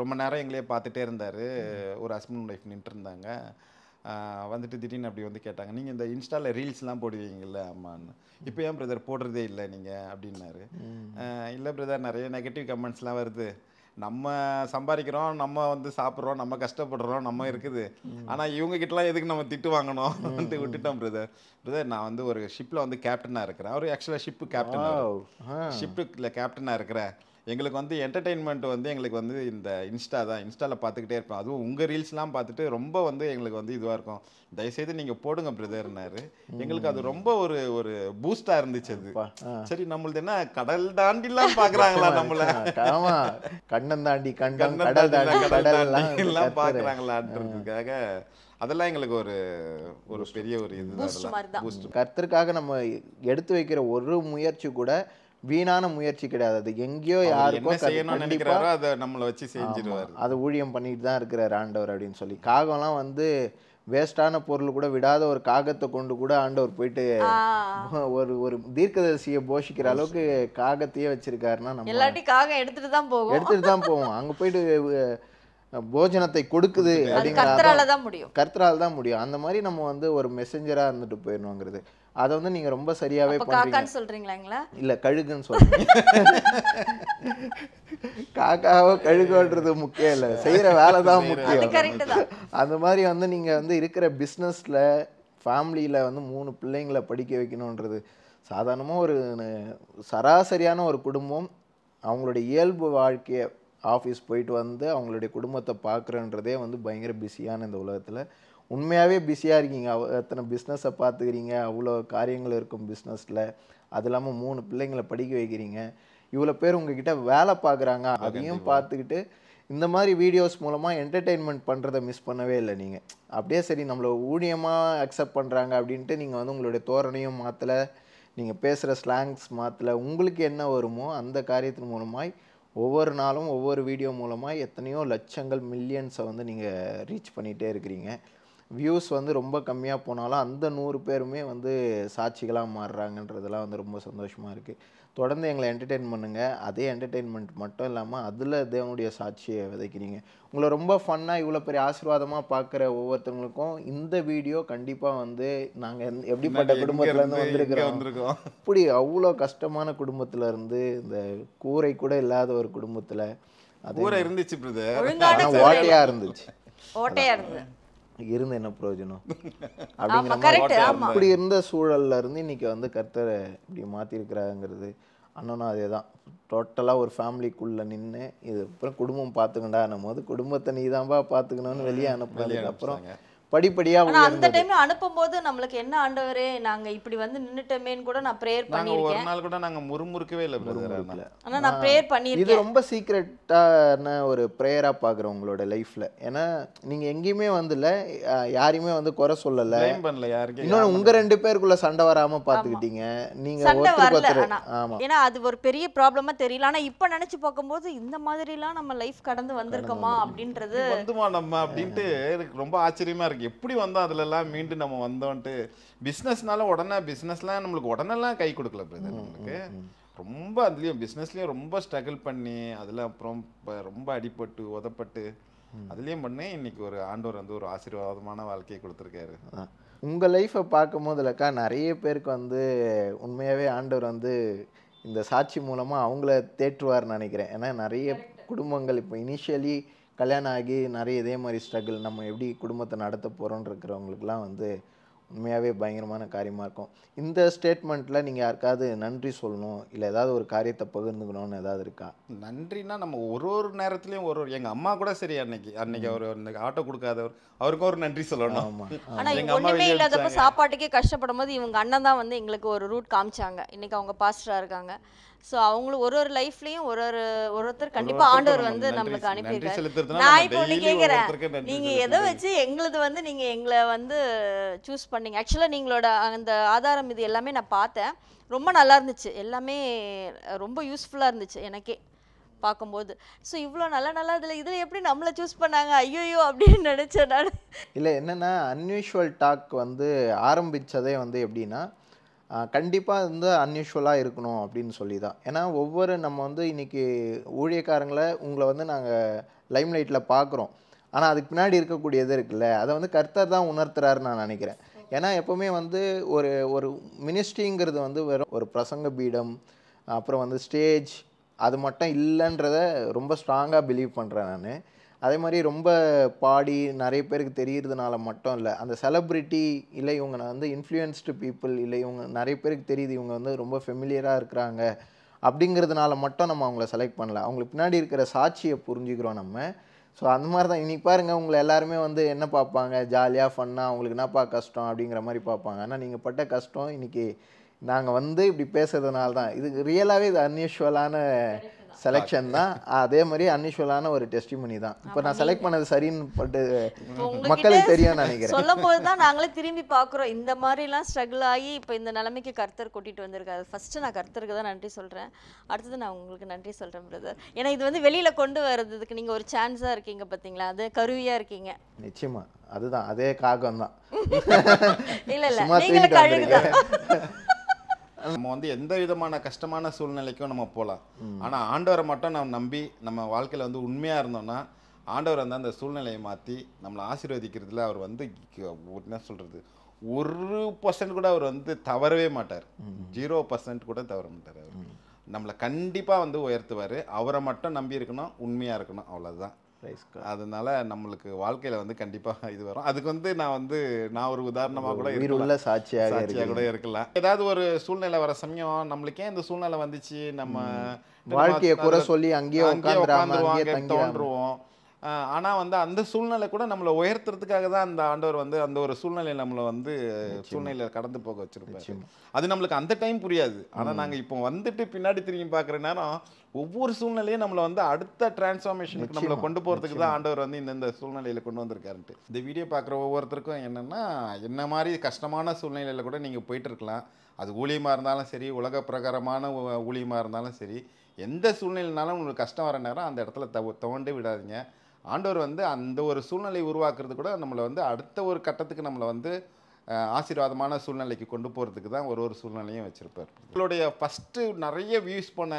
ரொம்ப நேரம் எங்களையே பார்த்துட்டே இருந்தார். ஒரு ஹஸ்பண்ட் ஒய்ஃப் நின்றுட்டு இருந்தாங்க. வந்துட்டு திடீர்னு அப்படி வந்து கேட்டாங்க, நீங்கள் இந்த இன்ஸ்டாவில் ரீல்ஸ்லாம் போடுவீங்கல்ல? ஆமான்னு. இப்போ ஏன் பிரதர் போடுறதே இல்லை நீங்கள் அப்படின்னாரு. இல்லை பிரதர், நிறைய நெகட்டிவ் கமெண்ட்ஸ்லாம் வருது, நம்ம சம்பாதிக்கிறோம், நம்ம வந்து சாப்பிட்றோம், நம்ம கஷ்டப்படுறோம், நம்ம இருக்குது, ஆனால் இவங்ககிட்டலாம் எதுக்கு நம்ம திட்டு வாங்கணும் வந்து விட்டுட்டோம் பிரதர். நான் வந்து ஒரு ஷிப்பில் வந்து கேப்டனாக இருக்கிறேன். அவர் ஆக்சுவலாக ஷிப்பு ஷிப்பில் கேப்டனாக இருக்கிறேன். எங்களுக்கு வந்து என்டர்டெயின்மெண்ட் வந்து எங்களுக்கு வந்து இந்த இன்ஸ்டா தான். இன்ஸ்டாவில் பார்த்துக்கிட்டே இருப்பேன். அதுவும் உங்கள் ரீல்ஸ்லாம் பார்த்துட்டு ரொம்ப வந்து எங்களுக்கு வந்து இதுவாக இருக்கும். தயவுசெய்து நீங்கள் போடுங்க பிரதர்னாரு. எங்களுக்கு அது ரொம்ப ஒரு பூஸ்டாக இருந்துச்சு. அது சரி, நம்மளது என்ன கடல் தாண்டிலாம் பார்க்குறாங்களா, நம்மள
கண்ணன் தாண்டி
கடல் தாண்டிலாம் பார்க்குறாங்களான்றதுக்காக அதெல்லாம் எங்களுக்கு ஒரு பெரிய ஒரு இது.
கர்த்தருக்காக நம்ம எடுத்து வைக்கிற ஒரு முயற்சி கூட வீணான முயற்சி கிடையாது. அது எங்கேயோ
அவர்
யாருக்கோ
என்ன செய்யணும்னு
கண்டிப்பா
நினைக்கிறாரோ அதை நம்மளை வச்சு செஞ்சிருவாரு.
அது ஊழியம் பண்ணிட்டு தான் இருக்கிறார் ஆண்டவர் அப்படின்னு சொல்லி. காகம்லாம் வந்து வேஸ்டான பொருள் கூட விடாத ஒரு காகத்தை கொண்டு கூட ஆண்டவர் போயிட்டு ஒரு ஒரு தீர்க்கதரிசியை போஷிக்கிற அளவுக்கு காகத்தையே வச்சிருக்காருன்னா நம்ம
எல்லாட்டி காகம் எடுத்துட்டு தான் போகும்.
எடுத்துட்டு தான் போவோம். அங்க போயிட்டு போஜனத்தை கொடுக்குது
அது
அப்படிங்கிற
கர்த்தரால தான் முடியும்.
கர்த்தரால் தான் முடியும். அந்த மாதிரி நம்ம வந்து ஒரு மெசஞ்சரா இருந்துட்டு போயிடணுங்கிறது. அதை வந்து நீங்க ரொம்ப சரியாவே
அப்ப
பண்றீங்க.
காக்கான்னு சொல்றீங்களா?
இல்ல கழுகுன்னு சொல்றேன். காக்காவோ கழுகுன்றது முக்கியம் இல்லை, செய்யற வேலை தான்
அது
முக்கியம்.
கரெக்ட் தான்.
அந்த மாதிரி வந்து நீங்க வந்து இருக்கிற பிஸ்னஸ்ல ஃபேமிலியில வந்து 3 பிள்ளைங்களை படிக்க வைக்கணுன்றது சாதாரணமாக ஒரு சராசரியான ஒரு குடும்பம் அவங்களுடைய இயல்பு வாழ்க்கையை ஆஃபீஸ் போயிட்டு வந்து அவங்களுடைய குடும்பத்தை பார்க்குறன்றதே வந்து பயங்கர பிஸியான இந்த உலகத்தில். உண்மையாகவே பிஸியாக இருக்கீங்க. எத்தனை பிஸ்னஸை பார்த்துக்கிறீங்க, அவ்வளோ காரியங்கள் இருக்கும் பிஸ்னஸில். அது இல்லாமல் 3 பிள்ளைங்களை படிக்க வைக்கிறீங்க. இவ்வளோ பேர் உங்ககிட்ட வேலை பார்க்குறாங்க, அதையும் பார்த்துக்கிட்டு இந்த மாதிரி வீடியோஸ் மூலமாக என்டர்டெயின்மெண்ட் பண்ணுறதை மிஸ் பண்ணவே இல்லை நீங்கள். அப்படியே சரி நம்மளை ஊழியமாக அக்செப்ட் பண்ணுறாங்க அப்படின்ட்டு நீங்கள் வந்து உங்களுடைய தோரணையும் மாற்றலை, நீங்கள் பேசுகிற ஸ்லாங்ஸ் மாற்றலை. உங்களுக்கு என்ன வருமோ அந்த காரியத்தின் மூலமாய் ஒவ்வொரு நாளும் ஒவ்வொரு வீடியோ மூலமாக எத்தனையோ லட்சங்கள் மில்லியன்ஸை வந்து நீங்கள் ரீச் பண்ணிகிட்டே இருக்கிறீங்க. வியூஸ் வந்து ரொம்ப கம்மியாக போனாலும் அந்த 100 பேருமே வந்து சாட்சிகளாக மாறுறாங்கன்றதெல்லாம் வந்து ரொம்ப சந்தோஷமாக இருக்குது. தொடர்ந்து எங்களை என்டர்டெயின் பண்ணுங்கள். அதே என்டர்டெயின்மெண்ட் மட்டும் இல்லாமல் அதில் தேவனுடைய சாட்சியை விதைக்கிறீங்க. உங்களை ரொம்ப ஃபன்னாக இவ்வளோ பெரிய ஆசீர்வாதமாக பார்க்குற ஒவ்வொருத்தவங்களுக்கும் இந்த வீடியோ கண்டிப்பாக வந்து நாங்கள் எப்படிப்பட்ட குடும்பத்துலேருந்து வந்திருக்கிறோம், இப்படி அவ்வளோ கஷ்டமான குடும்பத்தில் இருந்து இந்த கூரை கூட இல்லாத ஒரு குடும்பத்தில்
அது இருந்துச்சு
ஓட்டையாக இருந்துச்சு.
ஓட்டையா இருந்தது
இருந்து என்ன பிரயோஜனம் அப்படிங்கிற மாதிரி அப்படி இருந்த சூழல்ல இருந்து இன்னைக்கு வந்து கர்த்தரை இப்படி மாற்றிருக்கிறாங்கிறது அண்ணனும் அதே தான். டோட்டலாக ஒரு ஃபேமிலிக்குள்ளே நின்று இது அப்புறம் குடும்பம் பார்த்துக்கண்டா போது குடும்பத்தை நீ தான்பா பார்த்துக்கணும்னு வெளியே அனுப்புனதுக்கு அப்புறம் படிப்படியாக
அந்த டைம் அனுப்பும்போது நம்மளுக்கு என்ன ஆண்டவரே நாங்க இப்படி வந்து நின்னுட்டோமேன்னு கூட நான் ப்ரேயர் பண்ணிருக்கேன்.
ஒரு நாள் கூட நாங்க முறுமுறுக்கவே இல்லை பிரதர்.
ஆனா நான் ப்ரேயர் பண்ணிருக்கேன்.
இது ரொம்ப சீக்ரெட்டான ஒரு ப்ரேயரா பார்க்குறேன் உங்களோட லைஃப்ல. ஏன்னா நீங்க எங்கேயுமே வந்துல யாரையுமே வந்து குறை சொல்லல, இன்னொன்று உங்க 2 பேருக்குள்ள சண்டை வராம பார்த்துக்கிட்டீங்க நீங்க.
ஆமா, ஏன்னா அது ஒரு பெரிய ப்ராப்ளமா தெரியல. ஆனா இப்ப நினைச்சு பார்க்கும்போது இந்த மாதிரிலாம் நம்ம லைஃப் கடந்து வந்திருக்கோமா அப்படின்றது
வந்துமா நம்ம அப்படின்ட்டு எனக்கு ரொம்ப ஆச்சரியமா இருக்கு. எப்படி வந்தோம் அதுலலாம் மீண்டும் நம்ம வந்தோன்ட்டு. பிஸ்னஸ்னால உடனே பிஸ்னஸ்லாம் நம்மளுக்கு உடனெல்லாம் கை கொடுக்கல பிரதர். நம்மளுக்கு ரொம்ப அதுலேயும் பிஸ்னஸ்லேயும் ரொம்ப ஸ்ட்ரகிள் பண்ணி அதில் அப்புறம் ரொம்ப அடிபட்டு உதப்பட்டு அதுலேயும் பண்ணி இன்னைக்கு ஒரு ஆண்டவர் வந்து ஒரு ஆசீர்வாதமான வாழ்க்கையை கொடுத்துருக்காரு.
உங்கள் லைஃப்பை பார்க்கும் போதுலக்கா நிறைய பேருக்கு வந்து உண்மையாகவே ஆண்டவர் வந்து இந்த சாட்சி மூலமாக அவங்கள தேற்றுவார்னு நினைக்கிறேன். ஏன்னா நிறைய குடும்பங்கள் இப்போ இனிஷியலி கல்யாணம் ஆகி நிறைய இதே மாதிரி ஸ்ட்ரகிள் நம்ம எப்படி குடும்பத்தை நடத்த போகிறோன்னு இருக்கிறவங்களுக்குலாம் வந்து உண்மையாகவே பயங்கரமான காரியமாக இருக்கும். இந்த ஸ்டேட்மெண்ட்டில் நீங்கள் யாருக்காவது நன்றி சொல்லணும் இல்லை ஏதாவது ஒரு காரியத்தை பகிர்ந்துக்கணும்னு ஏதாவது இருக்கா?
நன்றினா நம்ம ஒரு நேரத்துலையும் ஒரு எங்கள் அம்மா கூட சரி அன்னைக்கு அவர் ஆட்டோ கொடுக்காதவர் அவருக்கும் ஒரு நன்றி சொல்லணும்.
ஆனா ஒண்ணுமே இல்லாதப்ப சாப்பாட்டுக்கே கஷ்டப்படும் போது இவங்க அண்ணன் தான் வந்து எங்களுக்கு ஒரு ரூட் காமிச்சாங்க. இன்னைக்கு அவங்க பாஸ்டரா இருக்காங்க. ஸோ அவங்களும் ஒரு லைஃப்லையும் ஒருத்தர் கண்டிப்பா ஆண்டவர் வந்து நம்மளுக்கு அனுப்பியிருக்காரு. நான் இப்போ ஒன்று கேட்குறேன், நீங்க எதை வச்சு எங்களுது வந்து நீங்க எங்களை வந்து சூஸ் பண்ணீங்க? ஆக்சுவலாக நீங்களோட அந்த ஆதாரம் இது எல்லாமே நான் பார்த்தேன், ரொம்ப நல்லா இருந்துச்சு, எல்லாமே ரொம்ப யூஸ்ஃபுல்லாக இருந்துச்சு எனக்கே பார்க்கும்போது. ஸோ இவ்வளோ நல்லா இதில் எப்படி நம்மளை சூஸ் பண்ணாங்க ஐயோ அப்படின்னு நினச்சேன் நான்.
இல்லை என்னென்னா அன்யூஷுவல் டாக் வந்து ஆரம்பித்ததே வந்து எப்படின்னா கண்டிப்பாக வந்து அன்யூஷுவலாக இருக்கணும் அப்படின்னு சொல்லி தான். ஏன்னா ஒவ்வொரு நம்ம வந்து இன்றைக்கி ஊழியக்காரங்களை உங்களை வந்து நாங்கள் லைம்லைட்டில் பார்க்குறோம், ஆனால் அதுக்கு பின்னாடி இருக்கக்கூடியது இருக்குல்ல, அதை வந்து கர்த்தர் தான் உணர்த்துறாருன்னு நான் நினைக்கிறேன். ஏன்னா எப்போவுமே வந்து ஒரு ஒரு மினிஸ்ட்ரிங்கிறது வந்து வெறும் ஒரு பிரசங்க பீடம் அப்புறம் வந்து ஸ்டேஜ் அது மட்டும் இல்லைன்றத ரொம்ப ஸ்ட்ராங்காக பிலீவ் பண்ணுறேன் நான். அதே மாதிரி ரொம்ப பாடி நிறைய பேருக்கு தெரிகிறதுனால மட்டும் இல்லை, அந்த செலிப்ரிட்டி இல்லை இவங்க வந்து இன்ஃப்ளூயன்ஸ்டு பீப்புள் இல்லை இவங்க நிறைய பேருக்கு தெரியுது இவங்க வந்து ரொம்ப ஃபெமிலியராக இருக்கிறாங்க அப்படிங்கிறதுனால மட்டும் நம்ம அவங்கள செலக்ட் பண்ணல, அவங்களுக்கு பின்னாடி இருக்கிற சாட்சியை புரிஞ்சுக்கிறோம் நம்ம. ஸோ அந்த மாதிரி தான் இன்றைக்கி பாருங்கள் உங்களை எல்லாருமே வந்து என்ன பார்ப்பாங்க, ஜாலியாக ஃபன்னாக அவங்களுக்கு என்னப்பா கஷ்டம் அப்படிங்கிற மாதிரி பார்ப்பாங்க. ஆனால் நீங்கள் பட்ட கஷ்டம் இன்றைக்கி நாங்கள் வந்து இப்படி பேசுறதுனால தான். இது ரியலாகவே இது அன்யூஷுவலான செலெக்ஷன் தான். அதே மாதிரி அன்யூஷுவலான ஒரு டெஸ்டிமனி தான். இப்போ நான் செலக்ட் பண்ணது சரின்னு பட்டு மக்களுக்கு தெரியும்னு நினைக்கிறேன்.
சொல்லும் போது தான் நாங்களே திரும்பி பார்க்குறோம், இந்த மாதிரிலாம் ஸ்ட்ரகிள் ஆகி இப்போ இந்த நிலைமைக்கு கர்த்தர் கூட்டிகிட்டு வந்திருக்காரு. ஃபஸ்ட்டு நான் கர்த்தருக்கு தான் நன்றி சொல்கிறேன், அடுத்தது நான் உங்களுக்கு நன்றி சொல்கிறேன் பிரதர். ஏன்னா இது வந்து வெளியில் கொண்டு வர்றதுக்கு நீங்கள் ஒரு சான்ஸாக இருக்கீங்க பார்த்தீங்களா, அது கருவியாக இருக்கீங்க.
நிச்சயமா அதுதான், அதே காகம் தான்.
இல்லை இல்லை, நீங்களும் கழுகுதான்.
நம்ம வந்து எந்த விதமான கஷ்டமான சூழ்நிலைக்கும் நம்ம போகலாம். ஆனால் ஆண்டவரை மட்டும் நம்ம நம்பி நம்ம வாழ்க்கையில் வந்து உண்மையாக இருந்தோம்னா ஆண்டவர் வந்து அந்த சூழ்நிலையை மாற்றி நம்மளை ஆசீர்வதிக்கிறதுல அவர் வந்து என்ன சொல்கிறது, 1% கூட அவர் வந்து தவறவே மாட்டார். 0% கூட தவற மாட்டார். அவர் நம்மளை கண்டிப்பாக வந்து உயர்த்துவார். அவரை மட்டும் நம்பி இருக்கணும், உண்மையாக இருக்கணும், அவ்வளோதான். அதனால நம்மளுக்கு வாழ்க்கையில வந்து கண்டிப்பா இது வரும். அதுக்கு வந்து நான் ஒரு உதாரணமா கூட
இருக்கலாம், சாட்சியாக
கூட இருக்கலாம். ஏதாவது ஒரு சூழ்நிலை வர சமயம் நம்மளுக்கே இந்த சூழ்நிலை வந்துச்சு, நம்ம
வாழ்க்கையை குறை சொல்லி அங்கேயே
தோன்றுவோம். ஆனா வந்து அந்த சூழ்நிலை கூட நம்மளை உயர்த்துறதுக்காக தான் அந்த ஆண்டவர் வந்து அந்த ஒரு சூழ்நிலையை நம்மளை வந்து சூழ்நிலையில கடந்து போக வச்சிருப்பாரு. அது நம்மளுக்கு அந்த டைம் புரியாது. ஆனா நாங்க இப்போ வந்துட்டு பின்னாடி திரும்பி பார்க்குற நேரம் ஒவ்வொரு சூழ்நிலையும் நம்மளை வந்து அடுத்த டிரான்ஸ்ஃபார்மேஷனுக்கு நம்மளை கொண்டு போகிறதுக்கு தான் ஆண்டவர் வந்து இந்த சூழ்நிலையில் கொண்டு வந்திருக்காருன்ட்டு. இந்த வீடியோ பார்க்குற ஒவ்வொருத்தருக்கும் என்னென்னா, என்ன மாதிரி கஷ்டமான சூழ்நிலையில் கூட நீங்கள் போயிட்டு இருக்கலாம். அது ஊழியமாக இருந்தாலும் சரி, உலக பிரகாரமான ஊழியமாக இருந்தாலும் சரி, எந்த சூழ்நிலைனாலும் உங்களுக்கு கஷ்டம் வர நேரம் அந்த இடத்துல துவண்டு விடாதீங்க. ஆண்டவர் வந்து அந்த ஒரு சூழ்நிலை உருவாக்குறது கூட நம்மளை வந்து அடுத்த ஒரு கட்டத்துக்கு நம்மளை வந்து ஆசீர்வாதமான சூழ்நிலைக்கு கொண்டு போகிறதுக்கு தான் ஒரு சூழ்நிலையும் வச்சுருப்பார். உங்களுடைய ஃபஸ்ட்டு நிறைய வியூஸ் பண்ண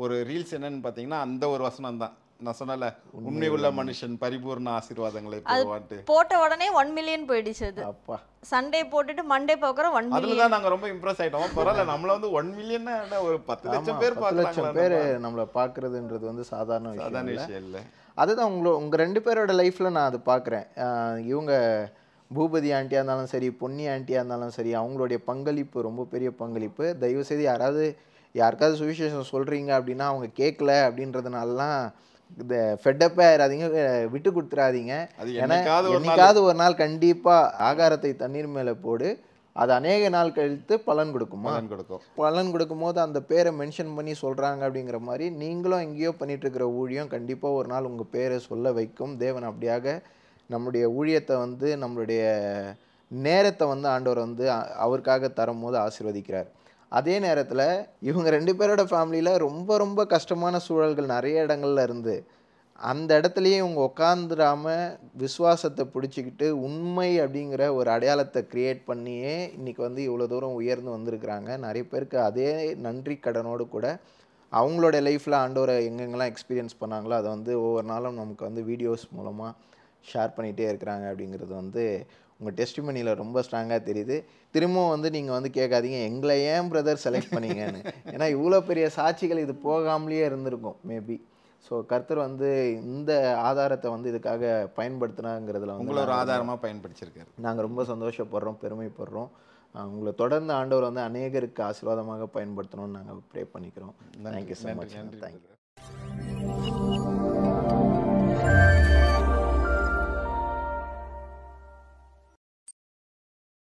ஒரு ரீல்ஸ் என்னன்னு பார்த்தீங்கன்னா அந்த ஒரு வசனம் தான். நான் சொன்னல, உண்மை உள்ள மனுஷன் பரிபூர்ண ஆசீர்வாதங்களை பெறுவான்ட்டு.
போட்ட உடனே 1 மில்லியன் போயிடுச்சு. அது அப்பா சண்டே போட்டுட்டு மண்டே பார்க்குறோம் 1 மில்லியன்.
அதில் தான் நாங்கள் ரொம்ப இம்ப்ரெஸ் ஆகிட்டோம். பரவாயில்ல, நம்மள வந்து 1 மில்லியன் ஒரு 10 லட்சம் பேர்
10 லட்சம் பேர் நம்மளை பார்க்குறதுன்றது வந்து சாதாரண விஷயம் இல்லை. அதுதான் உங்கள் 2 பேரோட லைஃப்பில் நான் அது பார்க்குறேன். இவங்க பூபதி ஆண்டியாக இருந்தாலும் சரி, பொன்னி ஆண்டியாக இருந்தாலும் சரி, அவங்களுடைய பங்களிப்பு ரொம்ப பெரிய பங்களிப்பு. தயவுசெய்து யாருக்காவது சுவிசேஷம் சொல்கிறீங்க அப்படின்னா அவங்க கேட்கல அப்படின்றதுனாலலாம் இந்த ஃபெட்டப்பே ஆயிடாதீங்க, விட்டு கொடுத்துடாதீங்க. ஏன்னா என்னைக்காவது ஒரு நாள் கண்டிப்பாக ஆகாரத்தை தண்ணீர் மேலே போடு, அது அநேக நாள் கழித்து பலன் கொடுக்குமா? பலன் கொடுக்கும் போது அந்த பேரை மென்ஷன் பண்ணி சொல்கிறாங்க அப்படிங்கிற மாதிரி நீங்களும் எங்கேயோ பண்ணிகிட்ருக்கிற ஊழியம் கண்டிப்பாக ஒரு நாள் உங்கள் பேரை சொல்ல வைக்கும். தேவன் அப்படியாக நம்முடைய ஊழியத்தை வந்து நம்மளுடைய நேரத்தை வந்து ஆண்டவர் வந்து அவருக்காக தரும்போது ஆசீர்வதிக்கிறார். அதே நேரத்தில் இவங்க 2 பேரோட ஃபேமிலியில் ரொம்ப ரொம்ப கஷ்டமான சூழல்கள் நிறைய இடங்கள்ல இருந்து அந்த இடத்துலையே இவங்க உட்காந்துடாமல் விசுவாசத்தை பிடிச்சிக்கிட்டு உண்மை அப்படிங்கிற ஒரு அடையாளத்தை க்ரியேட் பண்ணியே இன்றைக்கி வந்து இவ்வளோ தூரம் உயர்ந்து வந்திருக்கிறாங்க. நிறைய பேருக்கு அதே நன்றி கடனோடு கூட அவங்களோட லைஃப்பில் ஆண்டவரை எங்கெங்கெல்லாம் எக்ஸ்பீரியன்ஸ் பண்ணாங்களோ அதை வந்து ஒவ்வொரு நாளும் நமக்கு வந்து வீடியோஸ் மூலமாக ஷேர் பண்ணிகிட்டே இருக்கிறாங்க. அப்படிங்கிறது வந்து உங்கள் டெஸ்டிமனியில் ரொம்ப ஸ்ட்ராங்காக தெரியுது. திரும்பவும் வந்து நீங்கள் வந்து கேட்காதீங்க எங்களை ஏன் பிரதர் செலக்ட் பண்ணீங்கன்னு. ஏன்னா இவ்வளோ பெரிய சாட்சிகள் இது போகாமலேயே இருந்திருக்கும் மேபி. ஸோ கர்த்தர் வந்து இந்த ஆதாரத்தை வந்து இதுக்காக பயன்படுத்தினாங்கிறதுல வந்து
உங்களை ஒரு ஆதாரமாக பயன்படுத்தியிருக்காரு.
நாங்கள் ரொம்ப சந்தோஷப்படுறோம், பெருமைப்படுறோம். உங்களை தொடர்ந்து ஆண்டவர் வந்து அநேகருக்கு ஆசீர்வாதமாக பயன்படுத்தணும்னு நாங்கள் ப்ரே பண்ணிக்கிறோம். Thank you so much. தேங்க்யூ.